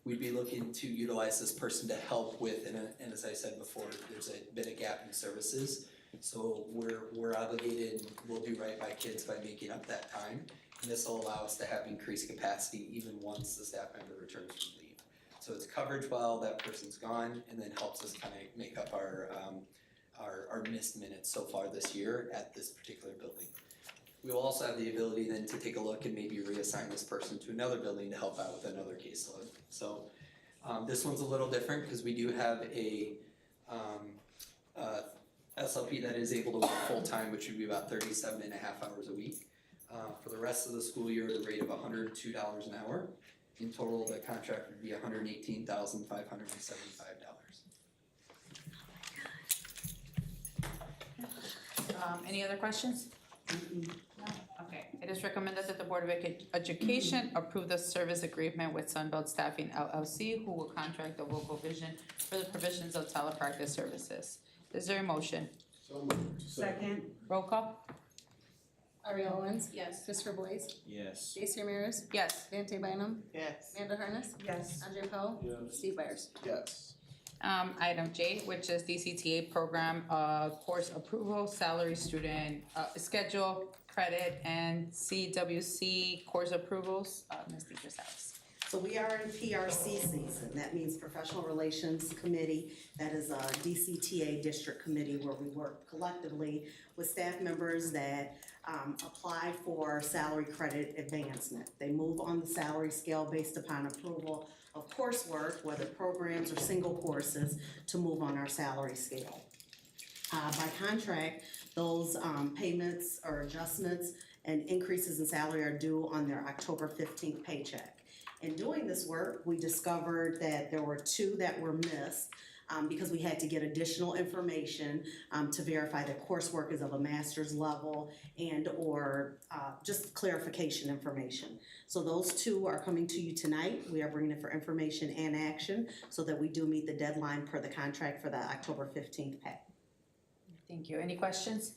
we'd be looking to utilize this person to help with, and as I said before, there's been a gap in services. So we're obligated, we'll do right by kids by making up that time. And this will allow us to have increased capacity even once the staff member returns from leave. So it's coverage while that person's gone, and then helps us kind of make up our missed minutes so far this year at this particular building. We will also have the ability then to take a look and maybe reassign this person to another building to help out with another caseload. So this one's a little different because we do have a SLP that is able to work full-time, which would be about 37.5 hours a week. For the rest of the school year, the rate of $102 an hour. In total, the contract would be $118,575. Any other questions? No? Okay, it is recommended that the Board of Education approve the service agreement with Sunbelt Staffing LLC, who will contract the Vocal Vision for the provisions of telepractice services. Is there a motion? So moved. Second. Roll call? Ariel Owens? Yes. Christopher Boyce? Yes. Daisy Ramirez? Yes. Vanta Bynum? Yes. Amanda Harness? Yes. Andre Paul? Yes. Steve Byers? Yes. Item J, which is DCTA program, course approval, salary, student, schedule, credit, and CWC course approvals, Ms. Teacher's House. So we are in PRC season. That means Professional Relations Committee. That is a DCTA district committee where we work collectively with staff members that apply for salary credit advancement. They move on the salary scale based upon approval of coursework, whether programs or single courses, to move on our salary scale. By contract, those payments or adjustments and increases in salary are due on their October 15th paycheck. In doing this work, we discovered that there were 2 that were missed because we had to get additional information to verify that coursework is of a master's level and or just clarification information. So those 2 are coming to you tonight. We are bringing it for information and action so that we do meet the deadline per the contract for the October 15th pay. Thank you. Any questions?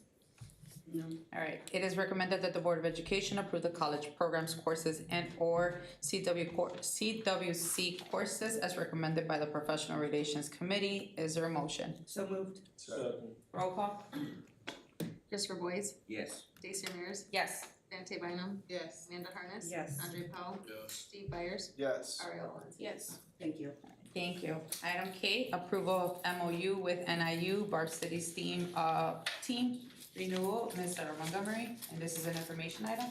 No. All right, it is recommended that the Board of Education approve the college programs, courses, and or CWC courses as recommended by the Professional Relations Committee. Is there a motion? So moved. Second. Roll call? Christopher Boyce? Yes. Daisy Ramirez? Yes. Vanta Bynum? Yes. Amanda Harness? Yes. Andre Paul? Yes. Steve Byers? Yes. Ariel Owens? Yes. Thank you. Thank you. Item K, approval of MOU with NIU Varsity STEAM team renewal, Ms. Sarah Montgomery, and this is an information item.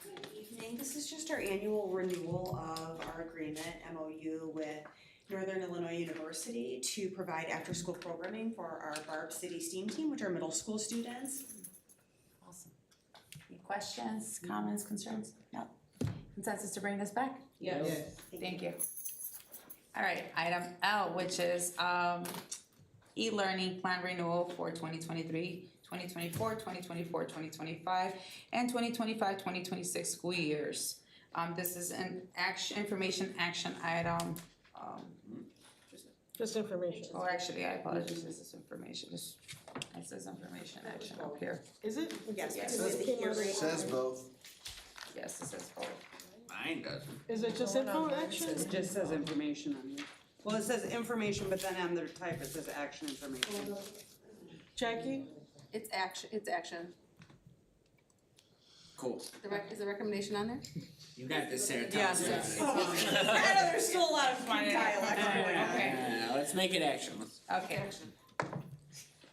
Good evening. This is just our annual renewal of our agreement, MOU with Northern Illinois University to provide after-school programming for our Barb City STEAM team, which are middle school students. Awesome. Any questions, comments, concerns? No? Consensus to bring this back? Yes. Thank you. All right, item L, which is e-learning plan renewal for 2023, 2024, 2024, 2025, and 2025, 2026 school years. This is an information action item. Just information. Oh, actually, I apologize, this is information, it says information action up here. Is it? Yes, Yes. because of the hearing. Says both. Yes, it says both. Mine doesn't. Is it just info action? It just says information on here. Well, it says information, but then on their type it says action information. Jackie? It's action. Cool. Is the recommendation on there? You got this, Sarah. Tell us about it. I know there's still a lot of fun dialect going on. Yeah, let's make it action. Okay.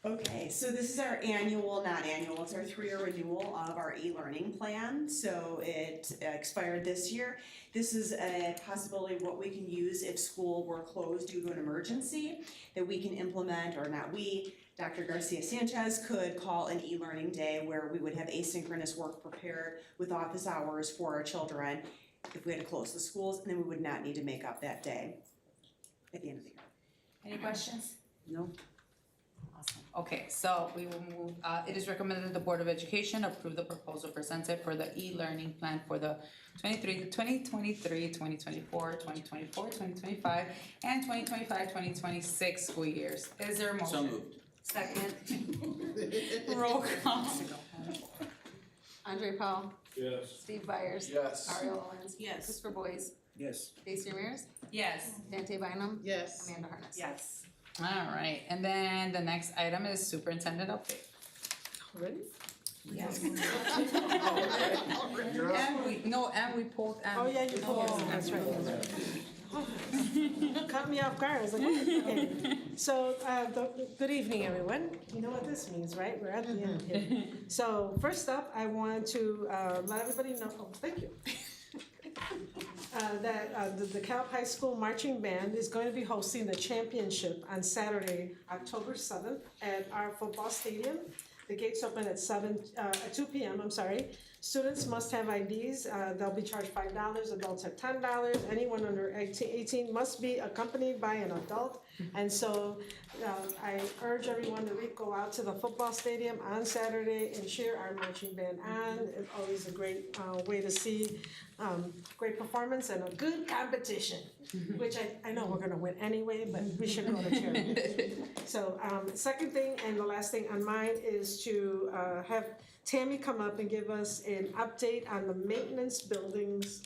Okay, so this is our annual, not annual, it's our 3-year renewal of our e-learning plan. So it expired this year. This is a possibility of what we can use if school were closed due to an emergency that we can implement, or not we, Dr. Garcia Sanchez could call an e-learning day where we would have asynchronous work prepared with office hours for our children if we had to close the schools, and then we would not need to make up that day at the end of the year. Any questions? No. Awesome. Okay, so we will move, it is recommended that the Board of Education approve the proposal presented for the e-learning plan for the 2023, 2024, 2025, and 2026 school years. Is there a motion? So moved. Second. Roll call. Andre Paul. Yes. Steve Byers. Yes. Ariel Owens. Yes. Christopher Boys. Yes. Stacy Ramirez. Yes. Dante Bynum. Yes. Amanda Harness. Yes. All right, and then the next item is superintendent update. Ready? Yes. You're up. And we pulled. Oh, yeah, you pulled, that's right. Caught me off guard, I was like, okay. So, good evening, everyone. You know what this means, right? We're at the end here. So, first up, I want to let everybody know, oh, thank you. That the DeKalb High School Marching Band is going to be hosting the championship on Saturday, October 7th at our football stadium. The gates open at 2 p.m., I'm sorry. Students must have IDs, they'll be charged $5, adults have $10. Anyone under 18 must be accompanied by an adult. And so I urge everyone to go out to the football stadium on Saturday and cheer our marching band on. It's always a great way to see great performance and a good competition, which I know we're gonna win anyway, but we should go to cheer. So second thing and the last thing on mine is to have Tammy come up and give us an update on the maintenance buildings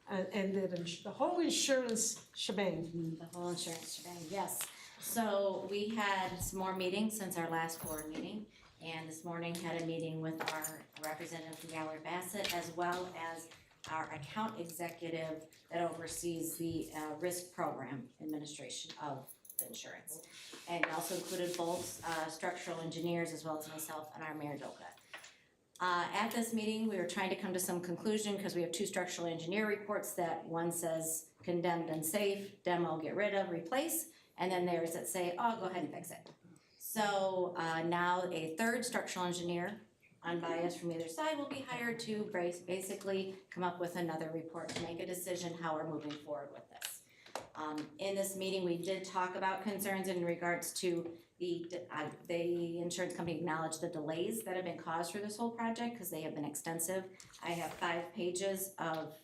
and the whole insurance shebang. The whole insurance shebang, yes. So we had some more meetings since our last board meeting, and this morning had a meeting with our representative from Gallery Bassett, as well as our account executive that oversees the risk program administration of the insurance. And it also included both structural engineers as well as myself and our Mayor Doka. At this meeting, we were trying to come to some conclusion because we have 2 structural engineer reports that one says condemned unsafe, demo, get rid of, replace, and then there's that say, oh, go ahead and fix it. So now a 3rd structural engineer, unbiased from either side, will be hired to basically come up with another report to make a decision how we're moving forward with this. In this meeting, we did talk about concerns in regards to the insurance company acknowledged the delays that have been caused for this whole project because they have been extensive. I have 5 pages of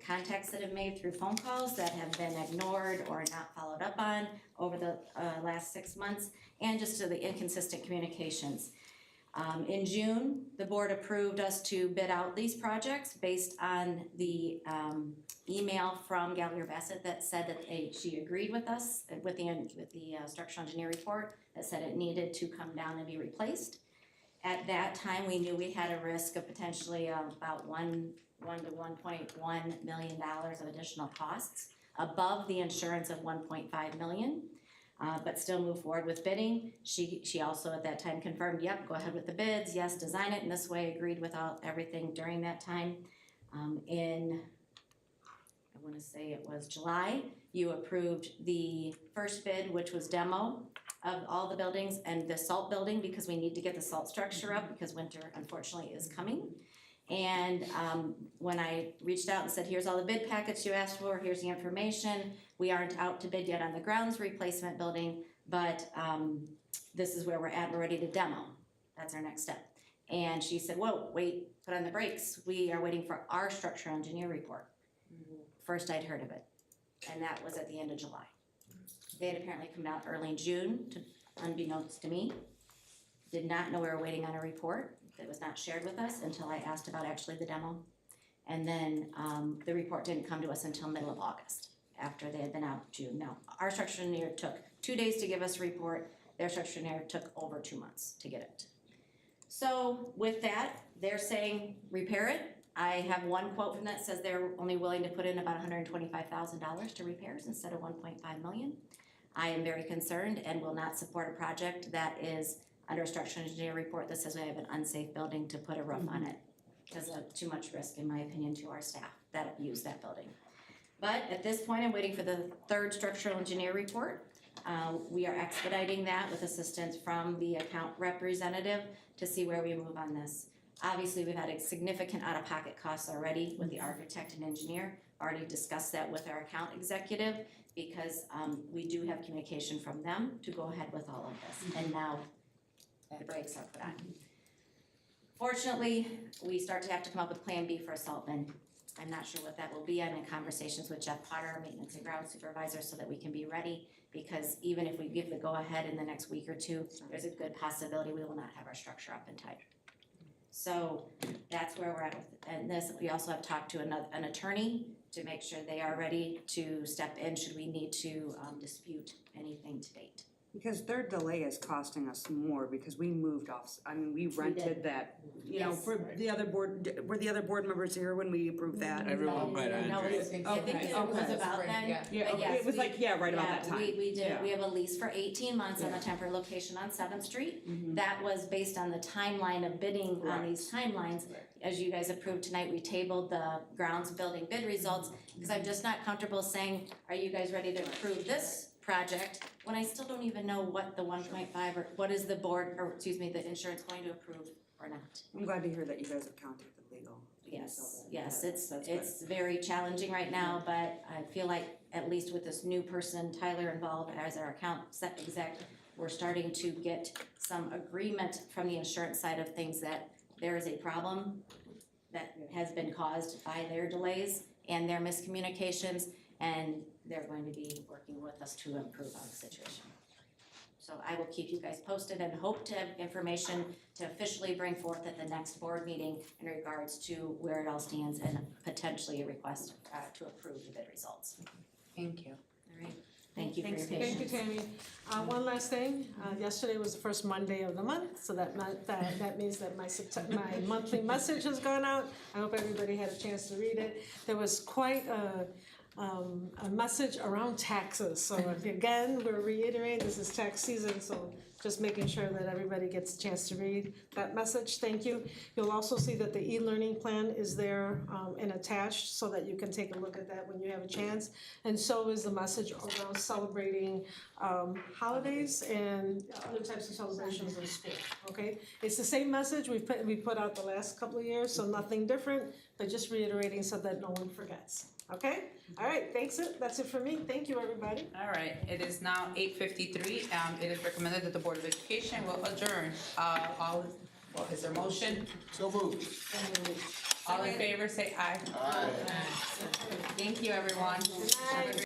contacts that have made through phone calls that have been ignored or not followed up on over the last 6 months, and just to the inconsistent communications. In June, the board approved us to bid out these projects based on the email from Gallagher Bassett that said that she agreed with us with the structural engineer report that said it needed to come down and be replaced. At that time, we knew we had a risk of potentially about $1 to $1.1 million of additional costs above the insurance of $1.5 million. But still move forward with bidding. She also at that time confirmed, yep, go ahead with the bids, yes, design it in this way, agreed with everything during that time. I wanna say it was July, you approved the first bid, which was demo of all the buildings and the salt building, because we need to get the salt structure up, because winter unfortunately is coming. And when I reached out and said, here's all the bid packets you asked for, here's the information, we aren't out to bid yet on the grounds replacement building, but this is where we're at, we're ready to demo. That's our next step. And she said, whoa, wait, put on the brakes, we are waiting for our structural engineer report. First I'd heard of it, and that was at the end of July. They had apparently come out early in June, unbeknownst to me. Did not know we were waiting on a report. That was not shared with us until I asked about actually the demo. And then the report didn't come to us until middle of August, after they had been out June. Now, our structural engineer took 2 days to give us a report. Their structural engineer took over 2 months to get it. So with that, they're saying repair it. I have one quote from that says they're only willing to put in about $125,000 to repairs instead of 1.5 million. I am very concerned and will not support a project that is under a structural engineer report that says we have an unsafe building to put a roof on it. Because of too much risk, in my opinion, to our staff that use that building. But at this point, I'm waiting for the third structural engineer report. We are expediting that with assistance from the account representative to see where we move on this. Obviously, we've had a significant out-of-pocket costs already with the architect and engineer. Already discussed that with our account executive because we do have communication from them to go ahead with all of this. And now the brakes are put on. Fortunately, we start to have to come up with Plan B for a salt bin. I'm not sure what that will be. I'm in conversations with Jeff Potter, our maintenance and ground supervisor, so that we can be ready. Because even if we give the go-ahead in the next week or two, there's a good possibility we will not have our structure up in time. So that's where we're at with it. And this, we also have talked to an attorney to make sure they are ready to step in should we need to dispute anything to date. Because their delay is costing us more because we moved off, I mean, we rented that, you know, Yes. for the other board, were the other board members here when we approved that? Everyone but No, Andre. I think it was about then. Yeah, But okay, yes, it was like, yeah, right about yeah, that time. we did, Yeah. we have a lease for 18 months on Yeah. a temporary location on 7th Street. Mhm. That was based on the timeline of bidding on these timelines. As you guys approved tonight, we tabled the grounds building bid results, because I'm just not comfortable saying, are you guys ready to approve this project, when I still don't even know what the 1.5 or what is the board, or excuse me, the insurance going to approve or not. I'm glad to hear that you guys have contacted legal. Yes, That's good. it's very challenging right now, but I feel like at least with this new person, Tyler, involved as our account exec, we're starting to get some agreement from the insurance side of things that there is a problem that has been caused by their delays and their miscommunications, and they're going to be working with us to improve on the situation. So I will keep you guys posted and hope to have information to officially bring forth at the next board meeting in regards to where it all stands and potentially a request to approve the bid results. Thank you. All right, thank you for your Thank you, patience. Tammy. One last thing, yesterday was the first Monday of the month, so that means that my monthly message has gone out. I hope everybody had a chance to read it. There was quite a message around taxes, so again, we're reiterating, this is tax season, so just making sure that everybody gets a chance to read that message, thank you. You'll also see that the e-learning plan is there and attached, so that you can take a look at that when you have a chance. And so is the message around celebrating holidays and other types of celebrations in school, okay? It's the same message we put out the last couple of years, so nothing different, but just reiterating so that no one forgets. Okay, all right, thanks, that's it for me, thank you, everybody. All right, it is now 8:53. It is recommended that the Board of Education will adjourn. Is there a motion? So moved. All in favor, say aye. Aye. Thank you, everyone. Have a great